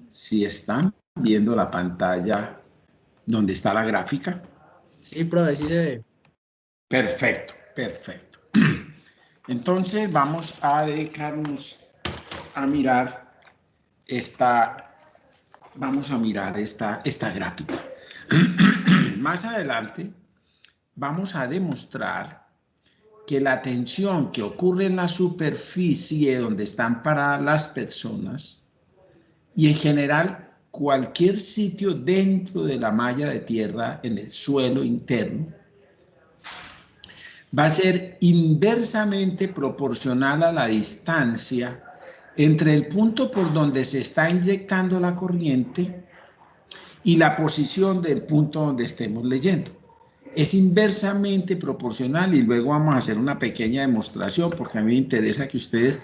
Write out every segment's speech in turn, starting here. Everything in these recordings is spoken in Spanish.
si están viendo la pantalla donde está la gráfica. Sí, profe, sí se ve. Perfecto, perfecto. Entonces vamos a dedicarnos a mirar esta gráfica. Más adelante vamos a demostrar que la tensión que ocurre en la superficie donde están paradas las personas y en general cualquier sitio dentro de la malla de tierra en el suelo interno va a ser inversamente proporcional a la distancia entre el punto por donde se está inyectando la corriente y la posición del punto donde estemos leyendo. Es inversamente proporcional y luego vamos a hacer una pequeña demostración porque a mí me interesa que ustedes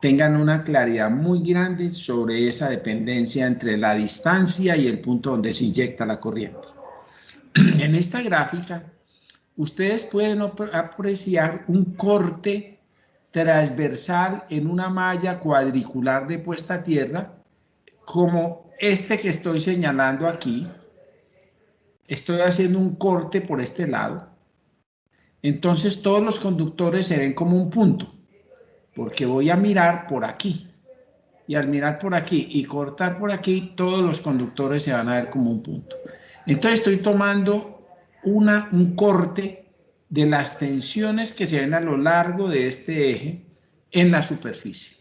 tengan una claridad muy grande sobre esa dependencia entre la distancia y el punto donde se inyecta la corriente. En esta gráfica, ustedes pueden apreciar un corte transversal en una malla cuadricular de puesta a tierra, como este que estoy señalando aquí. Estoy haciendo un corte por este lado. Entonces todos los conductores se ven como un punto, porque voy a mirar por aquí. Y al mirar por aquí y cortar por aquí, todos los conductores se van a ver como un punto. Entonces estoy tomando un corte de las tensiones que se ven a lo largo de este eje en la superficie.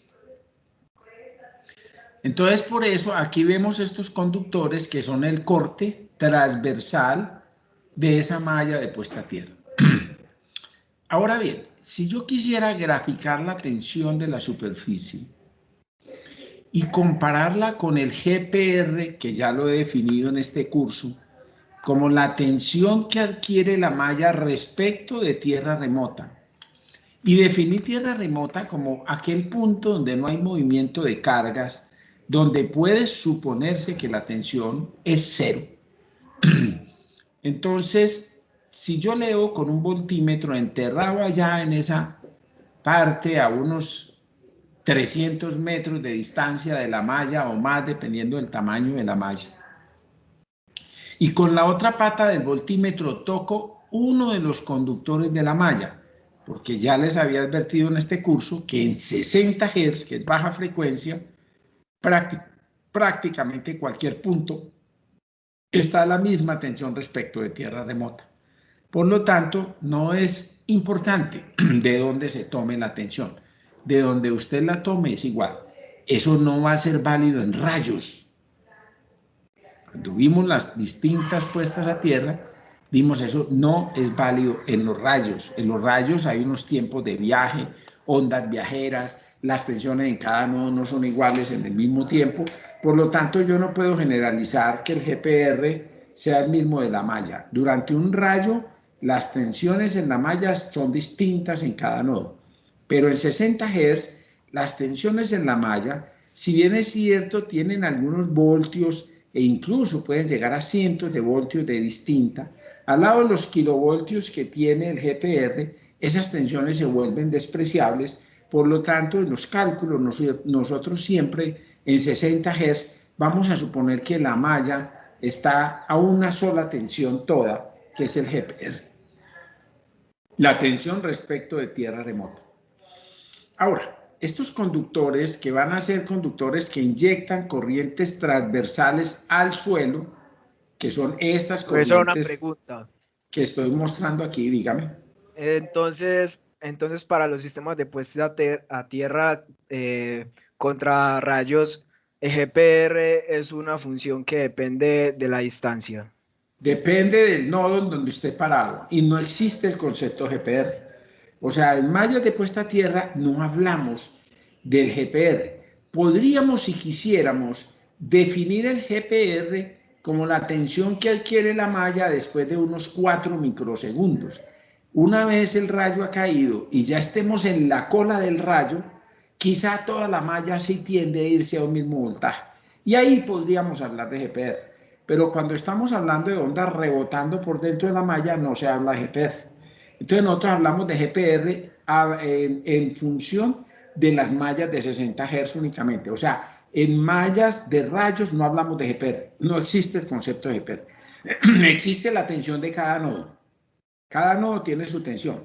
Entonces por eso aquí vemos estos conductores que son el corte transversal de esa malla de puesta a tierra. Ahora bien, si yo quisiera graficar la tensión de la superficie y compararla con el GPR, que ya lo he definido en este curso, como la tensión que adquiere la malla respecto de tierra remota, y definir tierra remota como aquel punto donde no hay movimiento de cargas, donde puede suponerse que la tensión es cero. Entonces, si yo leo con un voltímetro enterrado allá en esa parte a unos 300 metros de distancia de la malla o más, dependiendo del tamaño de la malla, y con la otra pata del voltímetro toco uno de los conductores de la malla, porque ya les había advertido en este curso que en 60 Hz, que es baja frecuencia, prácticamente cualquier punto está a la misma tensión respecto de tierra remota. Por lo tanto, no es importante de dónde se tome la tensión. De donde usted la tome es igual. Eso no va a ser válido en rayos. Cuando vimos las distintas puestas a tierra, vimos eso no es válido en los rayos. En los rayos hay unos tiempos de viaje, ondas viajeras, las tensiones en cada nodo no son iguales en el mismo tiempo. Por lo tanto, yo no puedo generalizar que el GPR sea el mismo de la malla. Durante un rayo, las tensiones en la malla son distintas en cada nodo. Pero en 60 Hz, las tensiones en la malla, si bien es cierto, tienen algunos voltios e incluso pueden llegar a cientos de voltios de distinta, al lado de los kilovoltios que tiene el GPR, esas tensiones se vuelven despreciables. Por lo tanto, en los cálculos nosotros siempre en 60 Hz vamos a suponer que la malla está a una sola tensión toda, que es el GPR. La tensión respecto de tierra remota. Ahora, estos conductores que van a ser conductores que inyectan corrientes transversales al suelo, que son estas corrientes que estoy mostrando aquí, dígame. Entonces para los sistemas de puesta a tierra contra rayos, el GPR es una función que depende de la distancia. Depende del nodo en donde esté parado y no existe el concepto GPR. O sea, en mallas de puesta a tierra no hablamos del GPR. Podríamos, si quisiéramos, definir el GPR como la tensión que adquiere la malla después de unos 4 microsegundos. Una vez el rayo ha caído y ya estemos en la cola del rayo, quizá toda la malla sí tiende a irse a un mismo voltaje. Y ahí podríamos hablar de GPR. Pero cuando estamos hablando de ondas rebotando por dentro de la malla, no se habla de GPR. Entonces nosotros hablamos de GPR en función de las mallas de 60 Hz únicamente. O sea, En mallas de rayos no hablamos de GPR, no existe el concepto de GPR. Existe la tensión de cada nodo. Cada nodo tiene su tensión,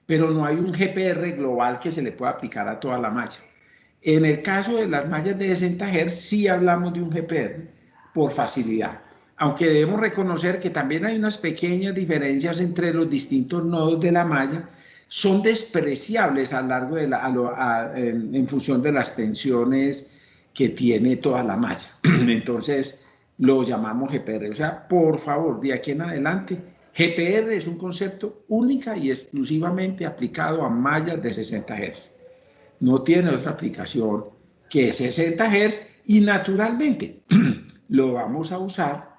pero no hay un GPR global que se le pueda aplicar a toda la malla. En el caso de las mallas de 60 Hz sí hablamos de un GPR por facilidad, aunque debemos reconocer que también hay unas pequeñas diferencias entre los distintos nodos de la malla, son despreciables a lo largo de en función de las tensiones que tiene toda la malla. Entonces lo llamamos GPR. O sea, por favor, de aquí en adelante, GPR es un concepto única y exclusivamente aplicado a mallas de 60 Hz. No tiene otra aplicación que 60 Hz y naturalmente lo vamos a usar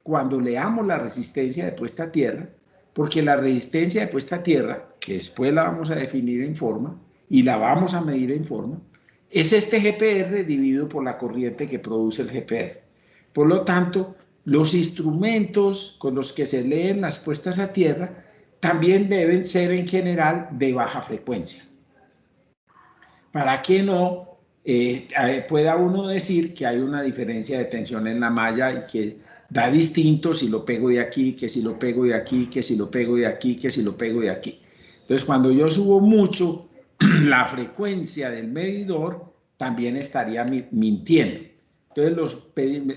cuando leamos la resistencia de puesta a tierra, porque la resistencia de puesta a tierra, que después la vamos a definir en forma y la vamos a medir en forma, es este GPR dividido por la corriente que produce el GPR. Por lo tanto, los instrumentos con los que se leen las puestas a tierra también deben ser en general de baja frecuencia, para que no pueda uno decir que hay una diferencia de tensión en la malla y que da distinto si lo pego de aquí, que si lo pego de aquí, que si lo pego de aquí, que si lo pego de aquí. Entonces, cuando yo subo mucho la frecuencia del medidor, también estaría mintiendo. Entonces,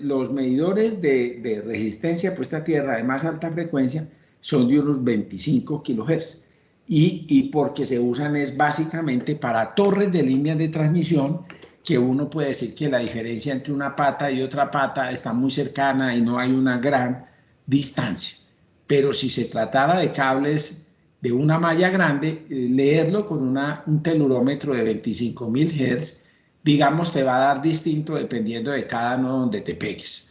los medidores de resistencia puesta a tierra de más alta frecuencia son de unos 25 kHz. Y porque se usan es básicamente para torres de líneas de transmisión, que uno puede decir que la diferencia entre una pata y otra pata está muy cercana y no hay una gran distancia. Pero si se tratara de cables de una malla grande, leerlo con un telurómetro de 25.000 Hz, digamos, te va a dar distinto dependiendo de cada nodo donde te pegues.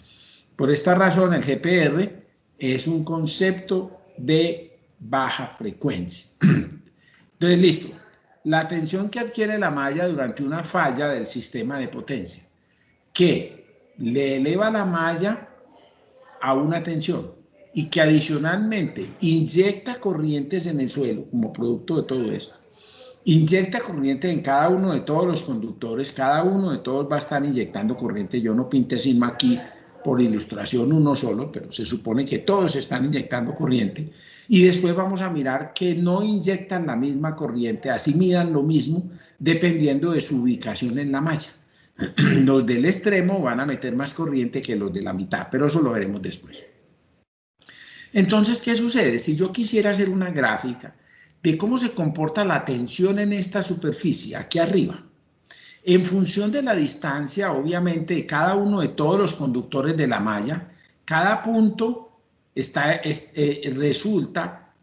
Por esta razón, el GPR es un concepto de baja frecuencia. Entonces, listo. La tensión que adquiere la malla durante una falla del sistema de potencia, que le eleva la malla a una tensión y que adicionalmente inyecta corrientes en el suelo como producto de todo esto. Inyecta corriente en cada uno de todos los conductores, cada uno de todos va a estar inyectando corriente. Yo no pinté encima aquí por ilustración uno solo, pero se supone que todos están inyectando corriente. Y después vamos a mirar que no inyectan la misma corriente, así midan lo mismo, dependiendo de su ubicación en la malla. Los del extremo van a meter más corriente que los de la mitad, pero eso lo veremos después. Entonces, ¿qué sucede? Si yo quisiera hacer una gráfica de cómo se comporta la tensión en esta superficie, aquí arriba, en función de la distancia, obviamente, de cada uno de todos los conductores de la malla, cada punto resulta,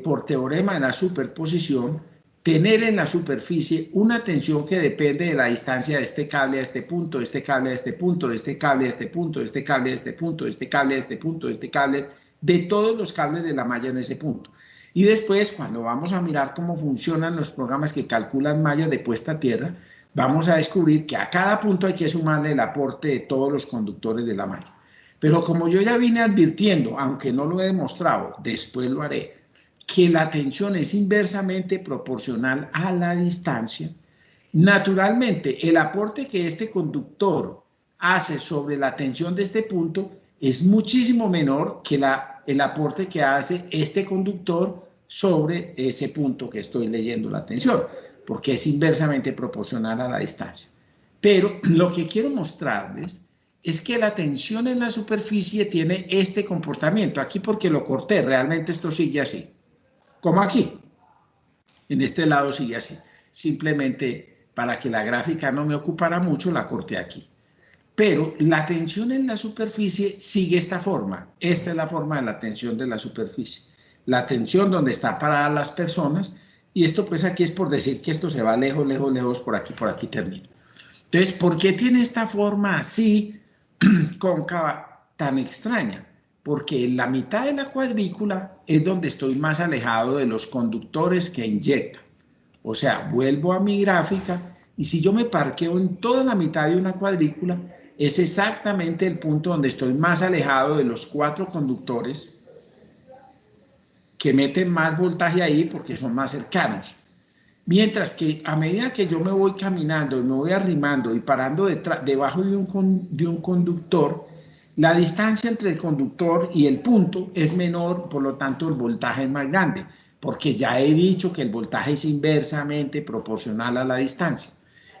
por teorema de la superposición, tener en la superficie una tensión que depende de la distancia de este cable a este punto, de este cable a este punto, de este cable a este punto, de este cable a este punto, de este cable a este punto, de este cable, de todos los cables de la malla en ese punto. Y después, cuando vamos a mirar cómo funcionan los programas que calculan mallas de puesta a tierra, vamos a descubrir que a cada punto hay que sumarle el aporte de todos los conductores de la malla. Pero como yo ya vine advirtiendo, aunque no lo he demostrado, después lo haré, que la tensión es inversamente proporcional a la distancia, naturalmente el aporte que este conductor hace sobre la tensión de este punto es muchísimo menor que el aporte que hace este conductor sobre ese punto que estoy leyendo la tensión, porque es inversamente proporcional a la distancia. Pero lo que quiero mostrarles es que la tensión en la superficie tiene este comportamiento. Aquí porque lo corté, realmente esto sigue así, como aquí. En este lado sigue así. Simplemente para que la gráfica no me ocupara mucho, la corté aquí. Pero la tensión en la superficie sigue esta forma. Esta es la forma de la tensión de la superficie. La tensión donde están paradas las personas. Y esto pues aquí es por decir que esto se va lejos, lejos, lejos, por aquí termina. Entonces, ¿por qué tiene esta forma así cóncava tan extraña? Porque en la mitad de la cuadrícula es donde estoy más alejado de los conductores que inyectan. O sea, vuelvo a mi gráfica y si yo me parqueo en toda la mitad de una cuadrícula, es exactamente el punto donde estoy más alejado de los 4 conductores que meten más voltaje ahí porque son más cercanos. Mientras que a medida que yo me voy caminando y me voy arrimando y parando debajo de un conductor, la distancia entre el conductor y el punto es menor, por lo tanto el voltaje es más grande, porque ya he dicho que el voltaje es inversamente proporcional a la distancia.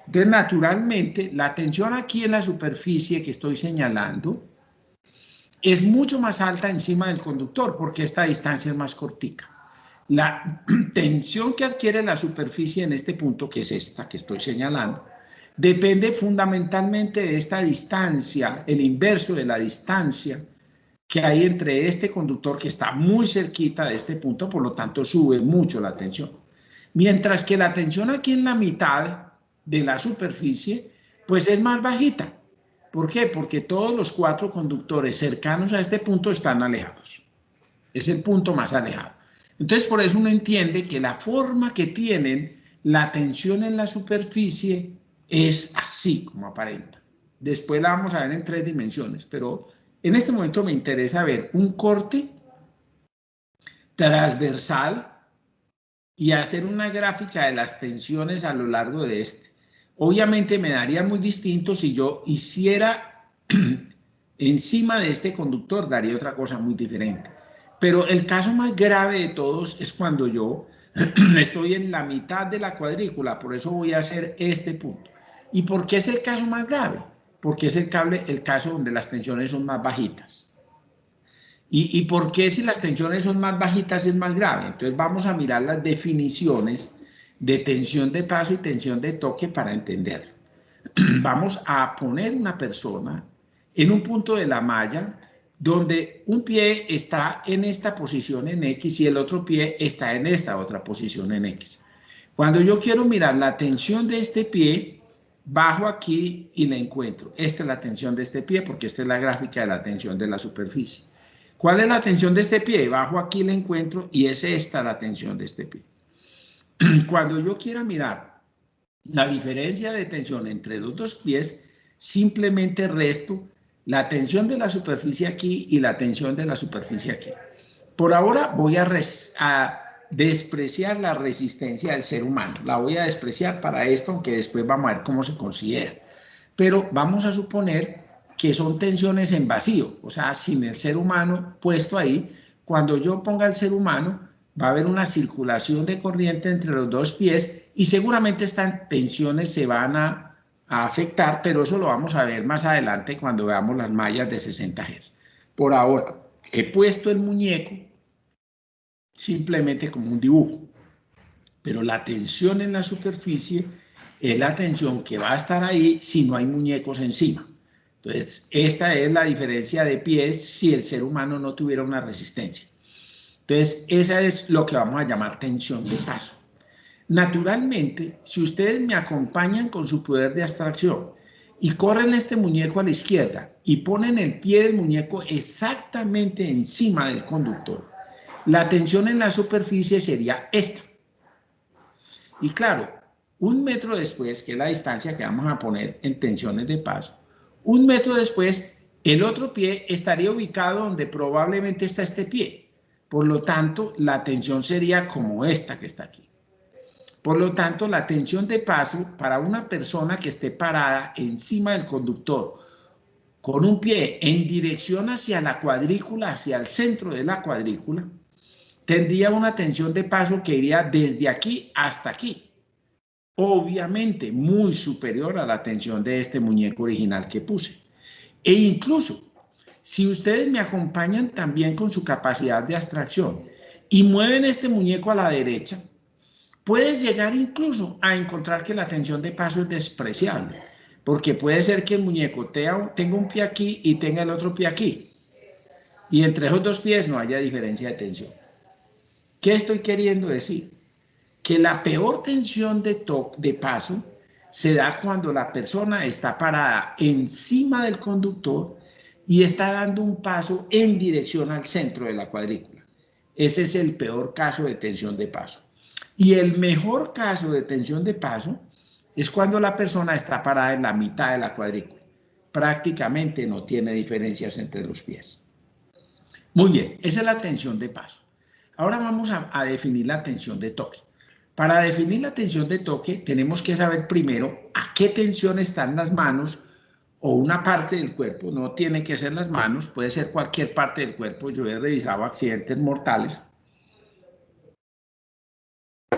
Entonces, naturalmente, la tensión aquí en la superficie que estoy señalando es mucho más alta encima del conductor, porque esta distancia es más cortica. La tensión que adquiere la superficie en este punto, que es esta que estoy señalando, depende fundamentalmente de esta distancia, el inverso de la distancia que hay entre este conductor que está muy cerquita de este punto, por lo tanto sube mucho la tensión. Mientras que la tensión aquí en la mitad de la superficie, pues es más bajita. ¿Por qué? Porque todos los 4 conductores cercanos a este punto están alejados. Es el punto más alejado. Entonces, por eso uno entiende que la forma que tienen la tensión en la superficie es así como aparenta. Después la vamos a ver en 3 dimensiones, pero en este momento me interesa ver un corte transversal y hacer una gráfica de las tensiones a lo largo de este. Obviamente me daría muy distinto si yo hiciera encima de este conductor, daría otra cosa muy diferente. Pero el caso más grave de todos es cuando yo estoy en la mitad de la cuadrícula, por eso voy a hacer este punto. ¿Y por qué es el caso más grave? Porque es el caso donde las tensiones son más bajitas. ¿Y por qué si las tensiones son más bajitas es más grave? Entonces vamos a mirar las definiciones de tensión de paso y tensión de toque para entenderlo. Vamos a poner una persona en un punto de la malla donde un pie está en esta posición en X y el otro pie está en esta otra posición en X. Cuando yo quiero mirar la tensión de este pie, bajo aquí y la encuentro. Esta es la tensión de este pie porque esta es la gráfica de la tensión de la superficie. ¿Cuál es la tensión de este pie? Bajo aquí la encuentro y es esta la tensión de este pie. Cuando yo quiera mirar la diferencia de tensión entre los dos pies, simplemente resto la tensión de la superficie aquí y la tensión de la superficie aquí. Por ahora voy a despreciar la resistencia del ser humano. La voy a despreciar para esto, aunque después vamos a ver cómo se considera. Pero vamos a suponer que son tensiones en vacío, o sea, sin el ser humano puesto ahí. Cuando yo ponga el ser humano, va a haber una circulación de corriente entre los dos pies y seguramente estas tensiones se van a afectar, pero eso lo vamos a ver más adelante cuando veamos las mallas de 60 Hz. Por ahora, he puesto el muñeco simplemente como un dibujo, pero la tensión en la superficie es la tensión que va a estar ahí si no hay muñecos encima. Entonces, esta es la diferencia de pies si el ser humano no tuviera una resistencia. Entonces, esa es lo que vamos a llamar tensión de paso. Naturalmente, si ustedes me acompañan con su poder de abstracción y corren este muñeco a la izquierda y ponen el pie del muñeco exactamente encima del conductor, la tensión en la superficie sería esta. Y claro, 1 metro después, que es la distancia que vamos a poner en tensiones de paso, 1 metro después, el otro pie estaría ubicado donde probablemente está este pie. Por lo tanto, la tensión sería como esta que está aquí. Por lo tanto, la tensión de paso para una persona que esté parada encima del conductor con un pie en dirección hacia la cuadrícula, hacia el centro de la cuadrícula, tendría una tensión de paso que iría desde aquí hasta aquí. Obviamente muy superior a la tensión de este muñeco original que puse. E incluso, si ustedes me acompañan también con su capacidad de abstracción y mueven este muñeco a la derecha, puedes llegar incluso a encontrar que la tensión de paso es despreciable, porque puede ser que el muñeco tenga un pie aquí y tenga el otro pie aquí, y entre esos dos pies no haya diferencia de tensión. ¿Qué estoy queriendo decir? Que la peor tensión de paso se da cuando la persona está parada encima del conductor y está dando un paso en dirección al centro de la cuadrícula. Ese es el peor caso de tensión de paso. Y el mejor caso de tensión de paso es cuando la persona está parada en la mitad de la cuadrícula. Prácticamente no tiene diferencias entre los pies. Muy bien, esa es la tensión de paso. Ahora vamos a definir la tensión de toque. Para definir la tensión de toque tenemos que saber primero a qué tensión están las manos o una parte del cuerpo, no tiene que ser las manos, puede ser cualquier parte del cuerpo. Yo he revisado accidentes mortales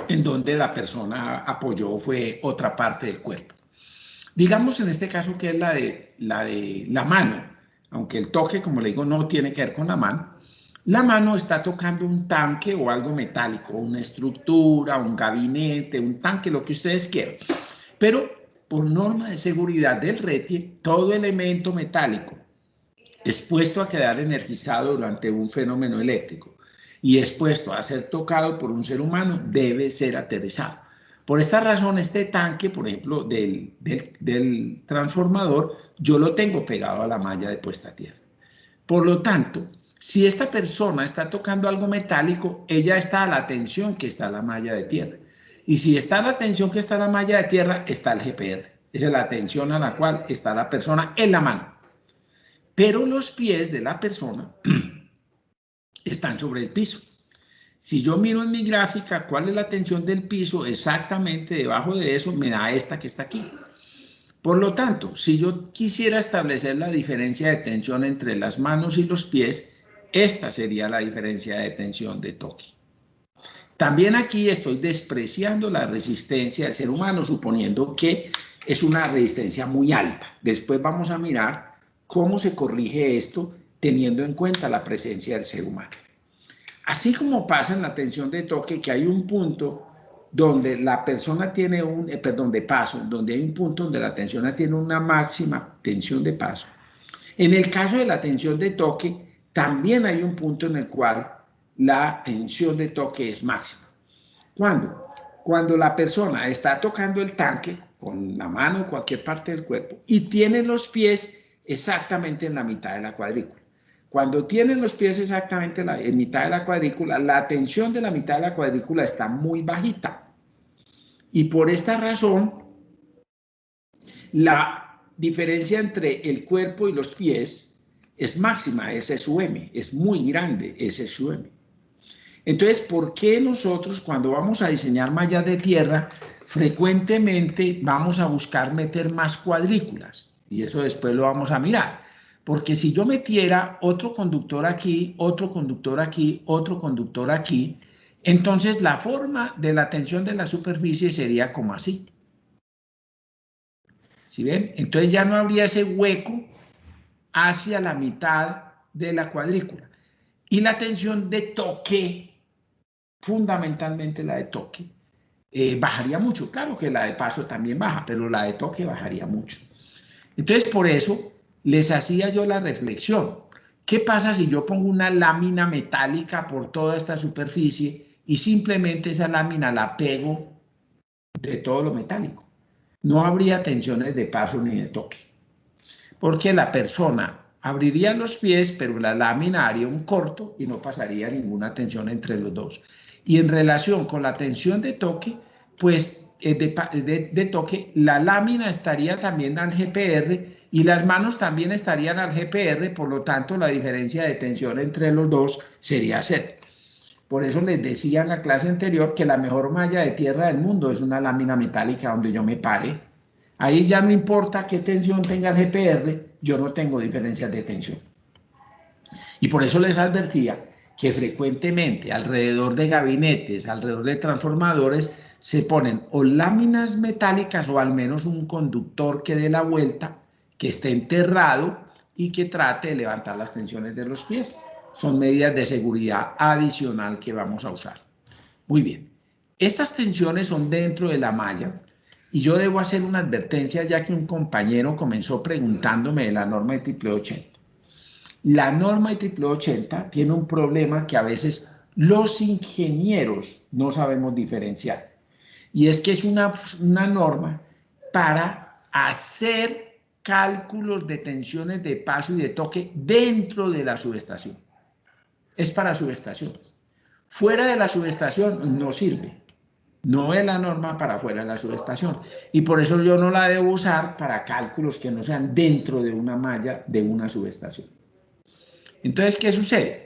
en donde la persona apoyó fue otra parte del cuerpo. Digamos en este caso que es la de la mano, aunque el toque, como le digo, no tiene que ver con la mano. La mano está tocando un tanque o algo metálico, una estructura, un gabinete, un tanque, lo que ustedes quieran. Pero por norma de seguridad del RETIE, todo elemento metálico expuesto a quedar energizado durante un fenómeno eléctrico y expuesto a ser tocado por un ser humano debe ser aterrizado. Por esta razón, este tanque, por ejemplo, del transformador, yo lo tengo pegado a la malla de puesta a tierra. Por lo tanto, si esta persona está tocando algo metálico, ella está a la tensión que está la malla de tierra. Y si está a la tensión que está la malla de tierra, está el GPR. Esa es la tensión a la cual está la persona en la mano. Pero los pies de la persona están sobre el piso. Si yo miro en mi gráfica cuál es la tensión del piso, exactamente debajo de eso me da esta que está aquí. Por lo tanto, si yo quisiera establecer la diferencia de tensión entre las manos y los pies, esta sería la diferencia de tensión de toque. También aquí estoy despreciando la resistencia del ser humano, suponiendo que es una resistencia muy alta. Después vamos a mirar cómo se corrige esto teniendo en cuenta la presencia del ser humano. Así como pasa en la tensión de toque, que hay un punto donde la persona tiene de paso, donde hay un punto donde la tensión tiene una máxima tensión de paso. En el caso de la tensión de toque, también hay un punto en el cual la tensión de toque es máxima. ¿Cuándo? Cuando la persona está tocando el tanque con la mano o cualquier parte del cuerpo y tiene los pies exactamente en la mitad de la cuadrícula. Cuando tienen los pies exactamente en mitad de la cuadrícula, la tensión de la mitad de la cuadrícula está muy bajita. Y por esta razón, la diferencia entre el cuerpo y los pies es máxima, S sub M, es muy grande, S sub M. Entonces, ¿por qué nosotros cuando vamos a diseñar mallas de tierra, frecuentemente vamos a buscar meter más cuadrículas? Y eso después lo vamos a mirar. Porque si yo metiera otro conductor aquí, otro conductor aquí, otro conductor aquí, entonces la forma de la tensión de la superficie sería como así. ¿Sí ven? Entonces ya no habría ese hueco hacia la mitad de la cuadrícula. Y la tensión de toque, fundamentalmente la de toque, bajaría mucho. Claro que la de paso también baja, pero la de toque bajaría mucho. Entonces, por eso les hacía yo la reflexión. ¿Qué pasa si yo pongo una lámina metálica por toda esta superficie y simplemente esa lámina la pego de todo lo metálico? No habría tensiones de paso ni de toque, porque la persona abriría los pies, pero la lámina haría un corto y no pasaría ninguna tensión entre los dos. Y en relación con la tensión de toque, pues de toque, la lámina estaría también al GPR y las manos también estarían al GPR, por lo tanto la diferencia de tensión entre los dos sería cero. Por eso les decía en la clase anterior que la mejor malla de tierra del mundo es una lámina metálica donde yo me pare. Ahí ya no importa qué tensión tenga el GPR, yo no tengo diferencias de tensión. Y por eso les advertía que frecuentemente alrededor de gabinetes, alrededor de transformadores, se ponen o láminas metálicas o al menos un conductor que dé la vuelta, que esté enterrado y que trate de levantar las tensiones de los pies. Son medidas de seguridad adicional que vamos a usar. Muy bien. Estas tensiones son dentro de la malla y yo debo hacer una advertencia ya que un compañero comenzó preguntándome de la norma de triple 80. La norma de triple 80 tiene un problema que a veces los ingenieros no sabemos diferenciar. Y es que es una norma para hacer cálculos de tensiones de paso y de toque dentro de la subestación. Es para subestaciones. Fuera de la subestación no sirve. No es la norma para fuera de la subestación. Y por eso yo no la debo usar para cálculos que no sean dentro de una malla de una subestación. Entonces, ¿qué sucede?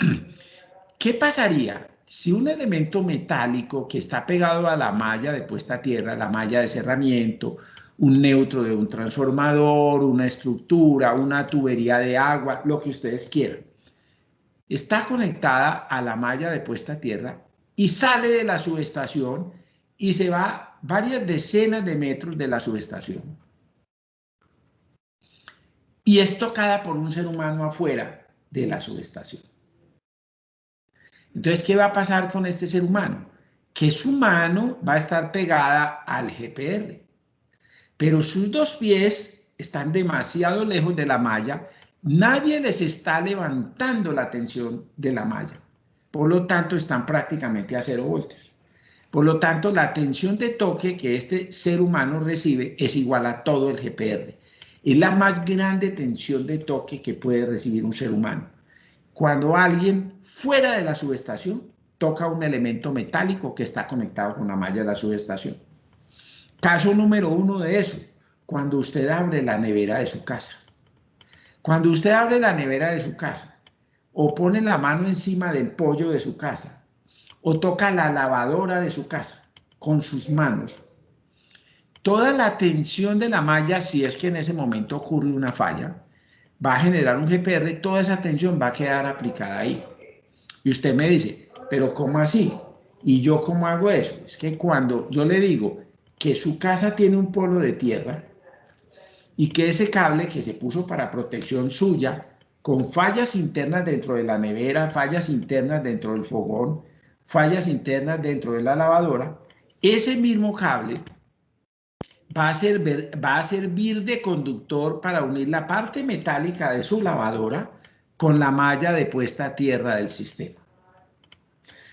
¿Qué pasaría si un elemento metálico que está pegado a la malla de puesta a tierra, la malla de cerramiento, un neutro de un transformador, una estructura, una tubería de agua, lo que ustedes quieran, está conectada a la malla de puesta a tierra y sale de la subestación y se va varias decenas de metros de la subestación y es tocada por un ser humano afuera de la subestación. Entonces, ¿qué va a pasar con este ser humano? Que su mano va a estar pegada al GPR, pero sus dos pies están demasiado lejos de la malla, nadie les está levantando la tensión de la malla, por lo tanto están prácticamente a 0 voltios. Por lo tanto, la tensión de toque que este ser humano recibe es igual a todo el GPR. Es la más grande tensión de toque que puede recibir un ser humano. Cuando alguien fuera de la subestación toca un elemento metálico que está conectado con la malla de la subestación. Caso número 1 de eso, cuando usted abre la nevera de su casa. Cuando usted abre la nevera de su casa o pone la mano encima del pollo de su casa o toca la lavadora de su casa con sus manos, toda la tensión de la malla, si es que en ese momento ocurre una falla, va a generar un GPR, toda esa tensión va a quedar aplicada ahí. Y usted me dice, ¿pero cómo así? ¿Y yo cómo hago eso? Es que cuando yo le digo que su casa tiene un polo de tierra y que ese cable que se puso para protección suya, con fallas internas dentro de la nevera, fallas internas dentro del fogón, fallas internas dentro de la lavadora, ese mismo cable va a servir de conductor para unir la parte metálica de su lavadora con la malla de puesta a tierra del sistema.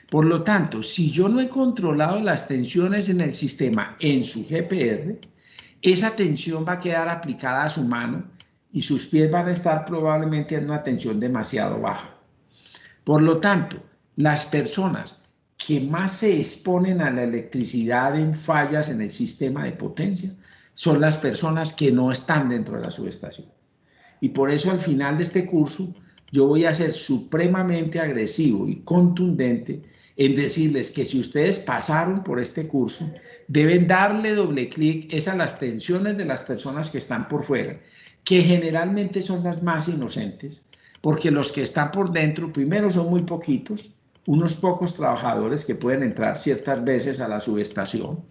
Por lo tanto, si yo no he controlado las tensiones en el sistema en su GPR, esa tensión va a quedar aplicada a su mano y sus pies van a estar probablemente en una tensión demasiado baja. Por lo tanto, las personas que más se exponen a la electricidad en fallas en el sistema de potencia son las personas que no están dentro de la subestación. Y por eso al final de este curso yo voy a ser supremamente agresivo y contundente en decirles que si ustedes pasaron por este curso, deben darle doble clic a las tensiones de las personas que están por fuera, que generalmente son las más inocentes, porque los que están por dentro, primero son muy poquitos, unos pocos trabajadores que pueden entrar ciertas veces a la subestación.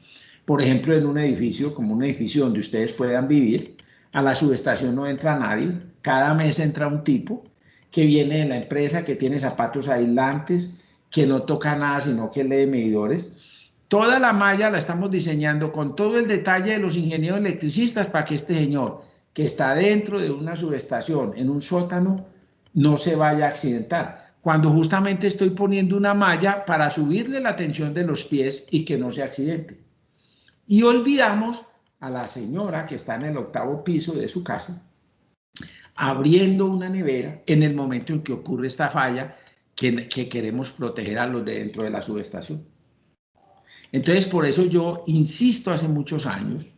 Por ejemplo, en un edificio como un edificio donde ustedes puedan vivir, a la subestación no entra nadie, cada mes entra un tipo que viene de la empresa, que tiene zapatos aislantes, que no toca nada, sino que lee medidores. Toda la malla la estamos diseñando con todo el detalle de los ingenieros electricistas para que este señor, que está dentro de una subestación, en un sótano, no se vaya a accidentar. Cuando justamente estoy poniendo una malla para subirle la tensión de los pies y que no se accidente. Y olvidamos a la señora que está en el 8º piso de su casa, abriendo una nevera en el momento en que ocurre esta falla que queremos proteger a los de dentro de la subestación. Entonces, por eso yo insisto hace muchos años,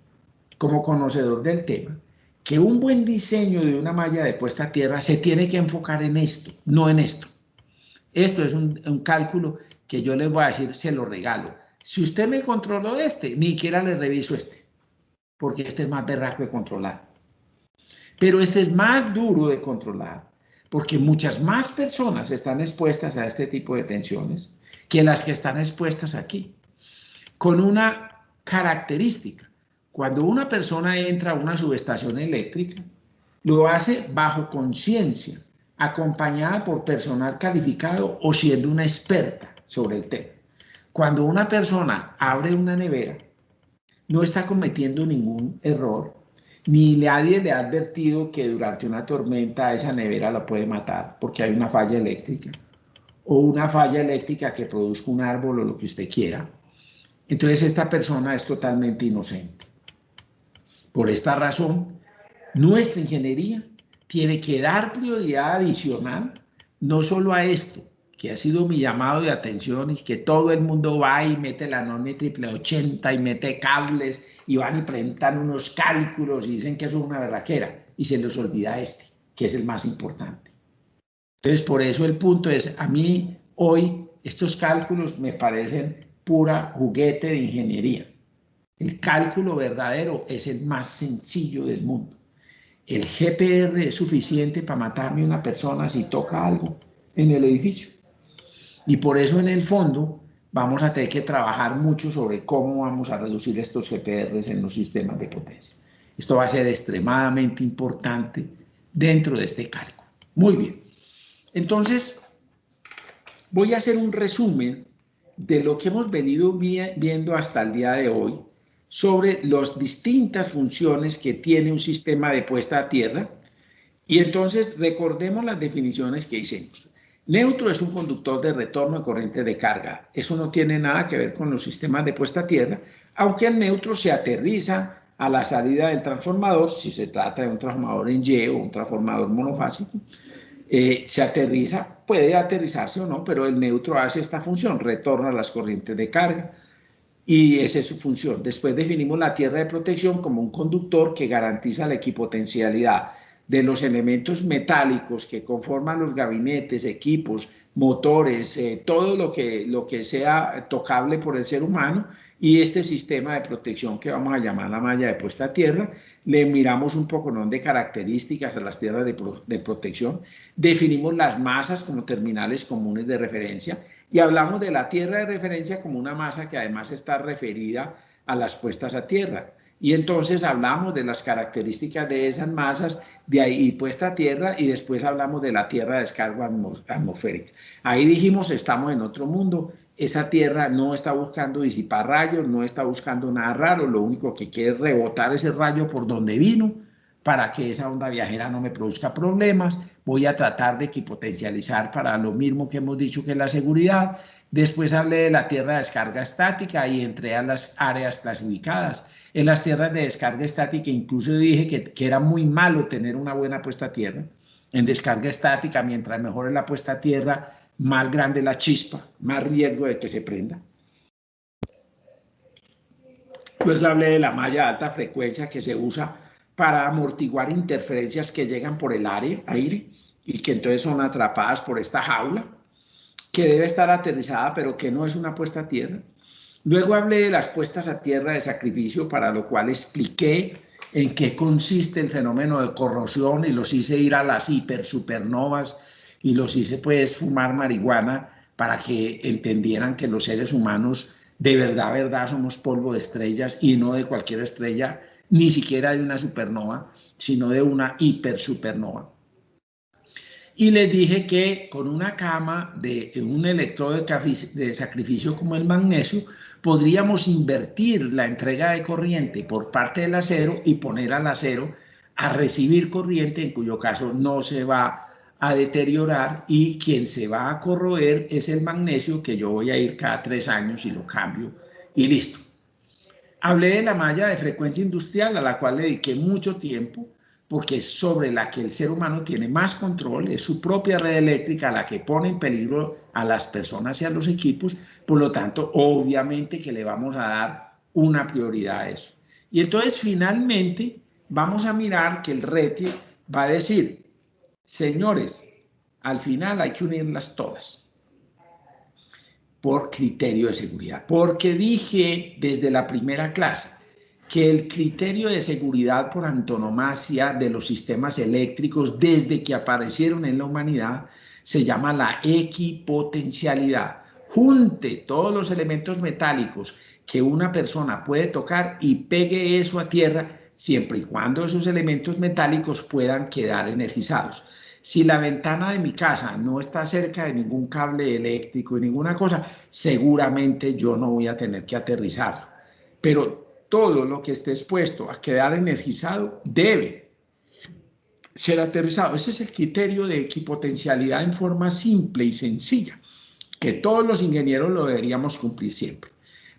como conocedor del tema, que un buen diseño de una malla de puesta a tierra se tiene que enfocar en esto, no en esto. Esto es un cálculo que yo les voy a decir, se lo regalo. Si usted me controló este, ni siquiera le reviso este, porque este es más berraco de controlar. Pero este es más duro de controlar, porque muchas más personas están expuestas a este tipo de tensiones que las que están expuestas aquí. Con una característica, cuando una persona entra a una subestación eléctrica, lo hace bajo conciencia, acompañada por personal calificado o siendo una experta sobre el tema. Cuando una persona abre una nevera, no está cometiendo ningún error, ni nadie le ha advertido que durante una tormenta esa nevera la puede matar porque hay una falla eléctrica, o una falla eléctrica que produzca un árbol o lo que usted quiera. Entonces esta persona es totalmente inocente. Por esta razón, nuestra ingeniería tiene que dar prioridad adicional no solo a esto, que ha sido mi llamado de atención y que todo el mundo va y mete la NONI 8080 y mete cables y van y presentan unos cálculos y dicen que eso es una berraquera y se les olvida este, que es el más importante. Entonces, por eso el punto es, a mí hoy Estos cálculos me parecen pura juguete de ingeniería. El cálculo verdadero es el más sencillo del mundo. El GPR es suficiente para matarme una persona si toca algo en el edificio. Y por eso en el fondo vamos a tener que trabajar mucho sobre cómo vamos a reducir estos GPRs en los sistemas de potencia. Esto va a ser extremadamente importante dentro de este cálculo. Muy bien. Entonces, voy a hacer un resumen de lo que hemos venido viendo hasta el día de hoy sobre las distintas funciones que tiene un sistema de puesta a tierra. Y entonces recordemos las definiciones que hicimos. Neutro es un conductor de retorno de corriente de carga. Eso no tiene nada que ver con los sistemas de puesta a tierra, aunque el neutro se aterriza a la salida del transformador, si se trata de un transformador en Y o un transformador monofásico, se aterriza, puede aterrizarse o no, pero el neutro hace esta función, retorna las corrientes de carga. Y esa es su función. Después definimos la tierra de protección como un conductor que garantiza la equipotencialidad de los elementos metálicos que conforman los gabinetes, equipos, motores, todo lo que sea tocable por el ser humano, y este sistema de protección que vamos a llamar la malla de puesta a tierra. Le miramos un poco de características a las tierras de protección, definimos las masas como terminales comunes de referencia y hablamos de la tierra de referencia como una masa que además está referida a las puestas a tierra. Y entonces hablamos de las características de esas masas, de ahí puesta a tierra, y después hablamos de la tierra de descarga atmosférica. Ahí dijimos, estamos en otro mundo. Esa tierra no está buscando disipar rayos, no está buscando nada raro, lo único que quiere es rebotar ese rayo por donde vino para que esa onda viajera no me produzca problemas. Voy a tratar de equipotencializar para lo mismo que hemos dicho que es la seguridad. Después hablé de la tierra de descarga estática y entré a las áreas clasificadas. En las tierras de descarga estática incluso dije que era muy malo tener una buena puesta a tierra. En descarga estática, mientras mejor es la puesta a tierra, más grande la chispa, más riesgo de que se prenda. Luego hablé de la malla de alta frecuencia que se usa para amortiguar interferencias que llegan por el aire y que entonces son atrapadas por esta jaula, que debe estar aterrizada, pero que no es una puesta a tierra. Luego hablé de las puestas a tierra de sacrificio, para lo cual expliqué en qué consiste el fenómeno de corrosión y los hice ir a las hipersupernovas y los hice pues fumar marihuana para que entendieran que los seres humanos de verdad somos polvo de estrellas y no de cualquier estrella, ni siquiera de una supernova, sino de una hipersupernova. Y les dije que con una cama de un electrodo de sacrificio como el magnesio, podríamos invertir la entrega de corriente por parte del acero y poner al acero a recibir corriente, en cuyo caso no se va a deteriorar, y quien se va a corroer es el magnesio, que yo voy a ir cada 3 años y lo cambio y listo. Hablé de la malla de frecuencia industrial, a la cual le dediqué mucho tiempo, porque es sobre la que el ser humano tiene más control, es su propia red eléctrica la que pone en peligro a las personas y a los equipos. Por lo tanto, obviamente que le vamos a dar una prioridad a eso. Y entonces finalmente vamos a mirar que el RETIE va a decir, señores, al final hay que unirlas todas por criterio de seguridad, porque dije desde la primera clase que el criterio de seguridad por antonomasia de los sistemas eléctricos desde que aparecieron en la humanidad se llama la equipotencialidad. Junte todos los elementos metálicos que una persona puede tocar y pegue eso a tierra, siempre y cuando esos elementos metálicos puedan quedar energizados. Si la ventana de mi casa no está cerca de ningún cable eléctrico y ninguna cosa, seguramente yo no voy a tener que aterrizar. Pero todo lo que esté expuesto a quedar energizado debe ser aterrizado. Ese es el criterio de equipotencialidad en forma simple y sencilla, que todos los ingenieros lo deberíamos cumplir siempre.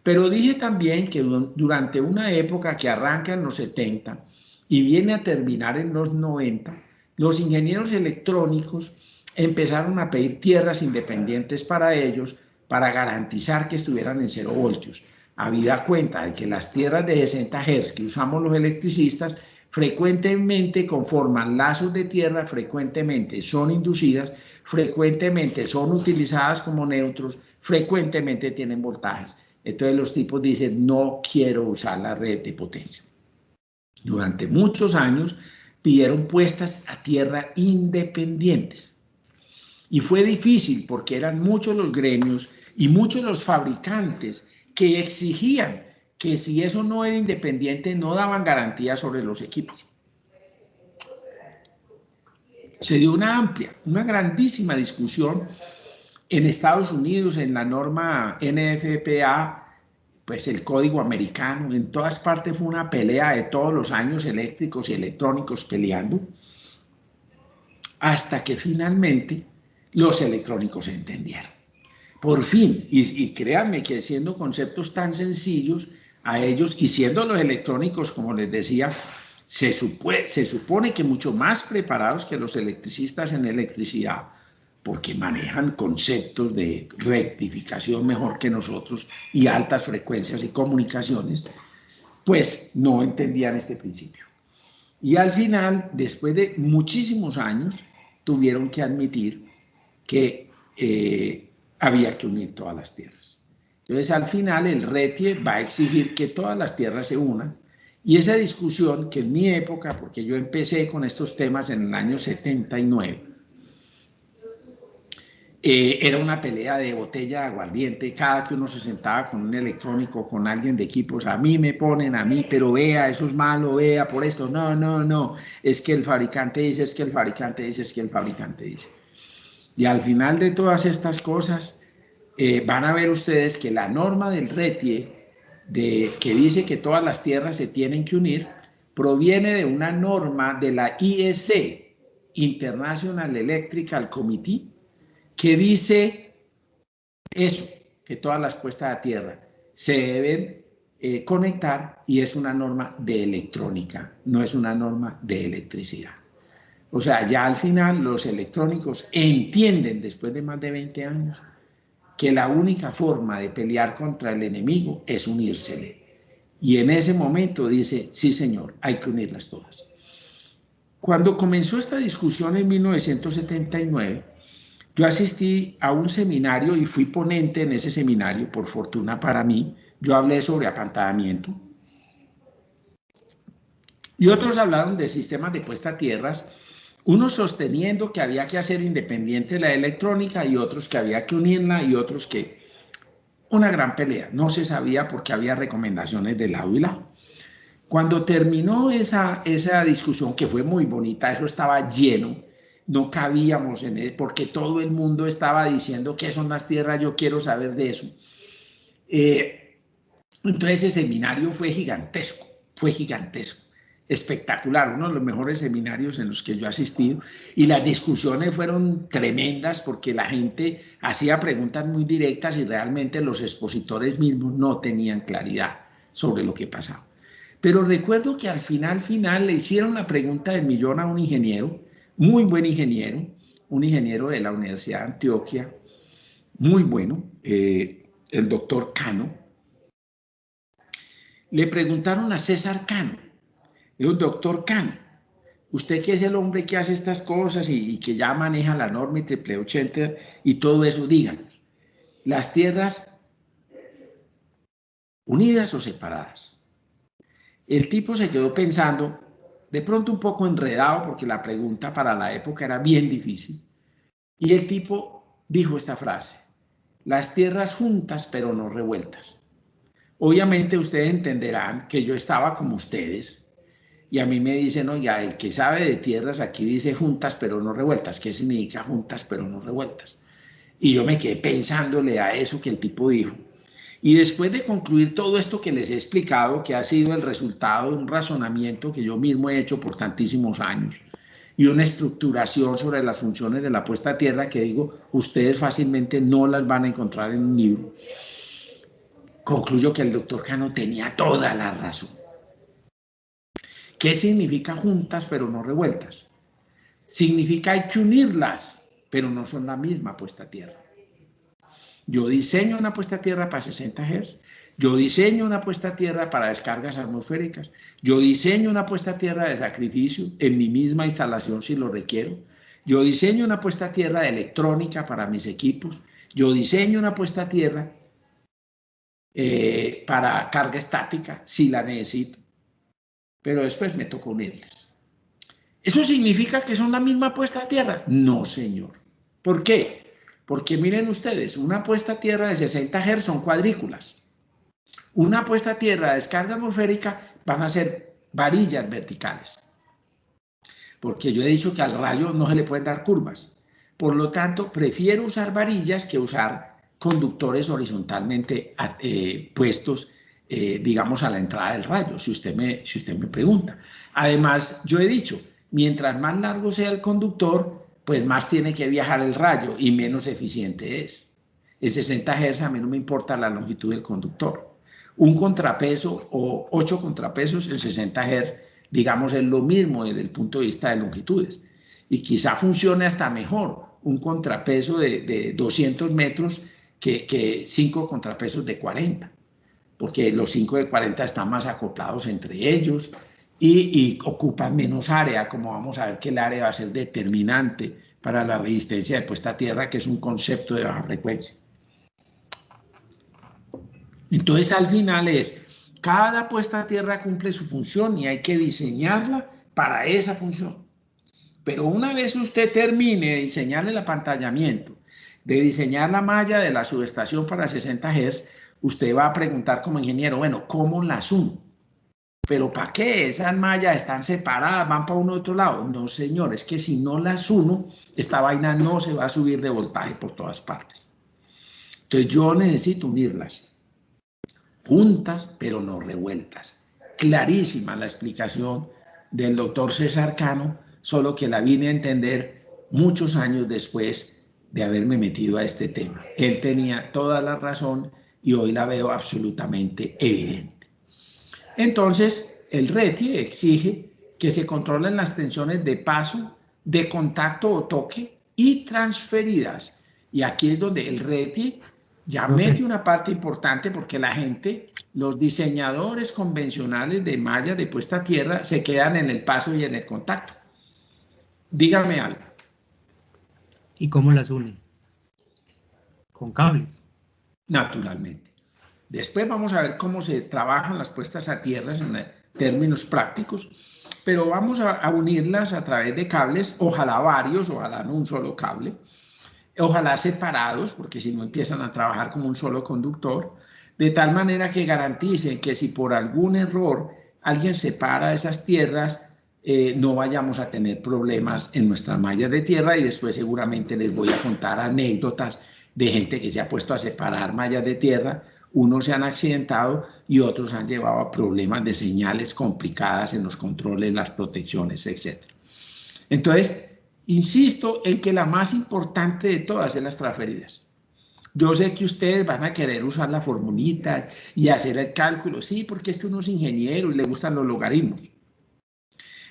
Pero dije también que durante una época que arranca en los 70 y viene a terminar en los 90, los ingenieros electrónicos empezaron a pedir tierras independientes para ellos, para garantizar que estuvieran en 0 voltios. Habida cuenta de que las tierras de 60 Hz que usamos los electricistas frecuentemente conforman lazos de tierra, frecuentemente son inducidas, frecuentemente son utilizadas como neutros, frecuentemente tienen voltajes. Entonces los tipos dicen, no quiero usar la red de potencia. Durante muchos años pidieron puestas a tierra independientes. Y fue difícil porque eran muchos los gremios y muchos los fabricantes que exigían que si eso no era independiente no daban garantía sobre los equipos. Se dio una amplia, una grandísima discusión en Estados Unidos, en la norma NFPA, pues el código americano, en todas partes fue una pelea de todos los años, eléctricos y electrónicos peleando, hasta que finalmente los electrónicos se entendieron. Por fin, y créanme que siendo conceptos tan sencillos a ellos, y siendo los electrónicos, como les decía, se supone que mucho más preparados que los electricistas en electricidad, porque manejan conceptos de rectificación mejor que nosotros y altas frecuencias y comunicaciones, pues no entendían este principio. Y al final, después de muchísimos años, tuvieron que admitir que había que unir todas las tierras. Entonces, al final, el RETIE va a exigir que todas las tierras se unan. Y esa discusión, que en mi época, porque yo empecé con estos temas en el año 79, era una pelea de botella de aguardiente, cada que uno se sentaba con un electrónico, con alguien de equipos, a mí me ponen, a mí, pero vea, eso es malo, vea, por esto, no, es que el fabricante dice, es que el fabricante dice, es que el fabricante dice. Y al final de todas estas cosas, van a ver ustedes que la norma del RETIE, que dice que todas las tierras se tienen que unir, proviene de una norma de la IEC, International Electrical Committee, que dice eso, que todas las puestas a tierra se deben conectar, y es una norma de electrónica, no es una norma de electricidad. O sea, ya al final los electrónicos entienden, después de más de 20 años, que la única forma de pelear contra el enemigo es unírsele. Y en ese momento dice, sí señor, hay que unirlas todas. Cuando comenzó esta discusión en 1979, yo asistí a un seminario y fui ponente en ese seminario, por fortuna para mí. Yo hablé sobre apantallamiento. Y otros hablaron de sistemas de puesta a tierras, unos sosteniendo que había que hacer independiente la electrónica y otros que había que unirla y otros que... Una gran pelea. No se sabía porque había recomendaciones de lado y lado. Cuando terminó esa discusión, que fue muy bonita, eso estaba lleno, no cabíamos en él, porque todo el mundo estaba diciendo qué son las tierras, yo quiero saber de eso. Entonces ese seminario fue gigantesco, espectacular, uno de los mejores seminarios en los que yo he asistido, y las discusiones fueron tremendas porque la gente hacía preguntas muy directas y realmente los expositores mismos no tenían claridad sobre lo que pasaba. Pero recuerdo que al final le hicieron la pregunta del millón a un ingeniero, muy buen ingeniero, un ingeniero de la Universidad de Antioquia, muy bueno, el doctor Cano. Le preguntaron a César Cano, dijo, doctor Cano, usted que es el hombre que hace estas cosas y que ya maneja la norma IEEE 80 y todo eso, díganos, ¿las tierras unidas o separadas? El tipo se quedó pensando, de pronto un poco enredado, porque la pregunta para la época era bien difícil, y el tipo dijo esta frase, las tierras juntas pero no revueltas. Obviamente ustedes entenderán que yo estaba como ustedes, y a mí me dicen, oiga, el que sabe de tierras aquí dice juntas pero no revueltas. ¿Qué significa juntas pero no revueltas? Y yo me quedé pensándole a eso que el tipo dijo. Y después de concluir todo esto que les he explicado, que ha sido el resultado de un razonamiento que yo mismo he hecho por tantísimos años, y una estructuración sobre las funciones de la puesta a tierra que digo, ustedes fácilmente no las van a encontrar en un libro, concluyo que el doctor Cano tenía toda la razón. ¿Qué significa juntas pero no revueltas? Significa hay que unirlas, pero no son la misma puesta a tierra. Yo diseño una puesta a tierra para 60 Hz, Yo diseño una puesta a tierra para descargas atmosféricas. Yo diseño una puesta a tierra de sacrificio en mi misma instalación si lo requiero. Yo diseño una puesta a tierra de electrónica para mis equipos. Yo diseño una puesta a tierra para carga estática si la necesito. Pero después me toca unirlas. ¿Eso significa que son la misma puesta a tierra? No, señor. ¿Por qué? Porque miren ustedes, una puesta a tierra de 60 Hz son cuadrículas. Una puesta a tierra de descarga atmosférica van a ser varillas verticales. Porque yo he dicho que al rayo no se le pueden dar curvas. Por lo tanto, prefiero usar varillas que usar conductores horizontalmente puestos, digamos, a la entrada del rayo, si usted me pregunta. Además, yo he dicho, mientras más largo sea el conductor, pues más tiene que viajar el rayo y menos eficiente es. En 60 Hz a mí no me importa la longitud del conductor. Un contrapeso o 8 contrapesos en 60 Hz, digamos, es lo mismo desde el punto de vista de longitudes. Y quizá funcione hasta mejor un contrapeso de 200 metros que 5 contrapesos de 40, porque los 5 de 40 están más acoplados entre ellos y ocupan menos área, como vamos a ver que el área va a ser determinante para la resistencia de puesta a tierra, que es un concepto de baja frecuencia. Entonces, al final cada puesta a tierra cumple su función y hay que diseñarla para esa función. Pero una vez usted termine de diseñar el apantallamiento, de diseñar la malla de la subestación para 60 Hz, usted va a preguntar como ingeniero, bueno, ¿cómo las uno? ¿Pero para qué? Esas mallas están separadas, van para uno u otro lado. No, señor, es que si no las uno, esta vaina no se va a subir de voltaje por todas partes. Entonces yo necesito unirlas. Juntas, pero no revueltas. Clarísima la explicación del doctor César Cano, solo que la vine a entender muchos años después de haberme metido a este tema. Él tenía toda la razón y hoy la veo absolutamente evidente. Entonces, el RETI exige que se controlen las tensiones de paso, de contacto o toque y transferidas. Y aquí es donde el RETI ya mete una parte importante porque la gente, los diseñadores convencionales de mallas de puesta a tierra se quedan en el paso y en el contacto. Dígame algo. ¿Y cómo las unen? Con cables. Naturalmente. Después vamos a ver cómo se trabajan las puestas a tierra en términos prácticos, pero vamos a unirlas a través de cables, ojalá varios, ojalá no un solo cable. Ojalá separados, porque si no empiezan a trabajar como un solo conductor, de tal manera que garanticen que si por algún error alguien separa esas tierras, no vayamos a tener problemas en nuestras mallas de tierra y después seguramente les voy a contar anécdotas de gente que se ha puesto a separar mallas de tierra, unos se han accidentado y otros han llevado a problemas de señales complicadas en los controles, las protecciones, etc. Entonces, insisto en que la más importante de todas es las transferidas. Yo sé que ustedes van a querer usar la formulita y hacer el cálculo, sí, porque es que uno es ingeniero y le gustan los logaritmos.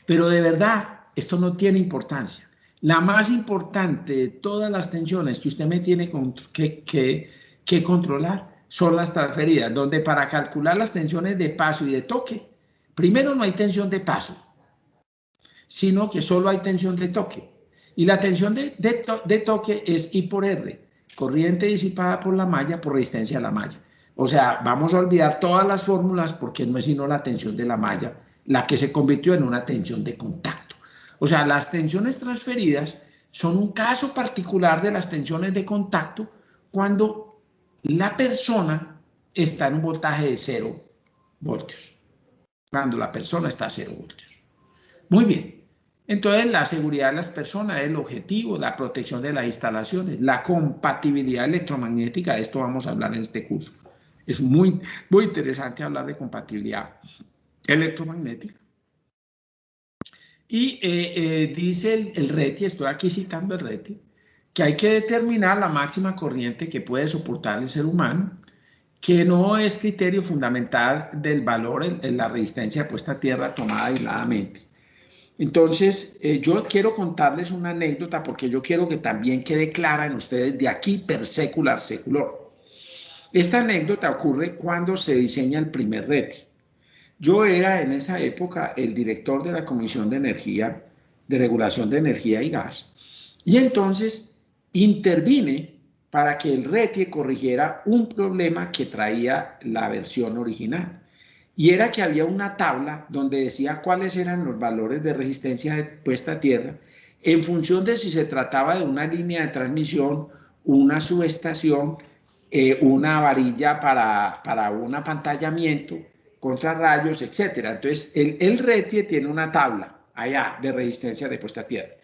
Pero de verdad, esto no tiene importancia. La más importante de todas las tensiones que usted me tiene que controlar son las transferidas, donde para calcular las tensiones de paso y de toque, primero no hay tensión de paso, sino que solo hay tensión de toque. Y la tensión de toque es I por R, corriente disipada por la malla por resistencia a la malla. O sea, vamos a olvidar todas las fórmulas porque no es sino la tensión de la malla la que se convirtió en una tensión de contacto. O sea, las tensiones transferidas son un caso particular de las tensiones de contacto cuando la persona está en un voltaje de 0 voltios. Cuando la persona está a 0 voltios. Muy bien. Entonces, la seguridad de las personas es el objetivo, la protección de las instalaciones, la compatibilidad electromagnética, de esto vamos a hablar en este curso. Es muy interesante hablar de compatibilidad electromagnética. Y dice el RETI, estoy aquí citando el RETI, que hay que determinar la máxima corriente que puede soportar el ser humano, que no es criterio fundamental del valor en la resistencia puesta a tierra tomada aisladamente. Entonces, yo quiero contarles una anécdota porque yo quiero que también quede clara en ustedes de aquí per secular seculor. Esta anécdota ocurre cuando se diseña el primer RETI. Yo era en esa época el director de la Comisión de Energía, de Regulación de Energía y Gas, y entonces intervine para que el RETI corrigiera un problema que traía la versión original. Y era que había una tabla donde decía cuáles eran los valores de resistencia de puesta a tierra en función de si se trataba de una línea de transmisión, una subestación, una varilla para un apantallamiento contra rayos, etc. Entonces, el RETIE tiene una tabla allá de resistencia de puesta a tierra.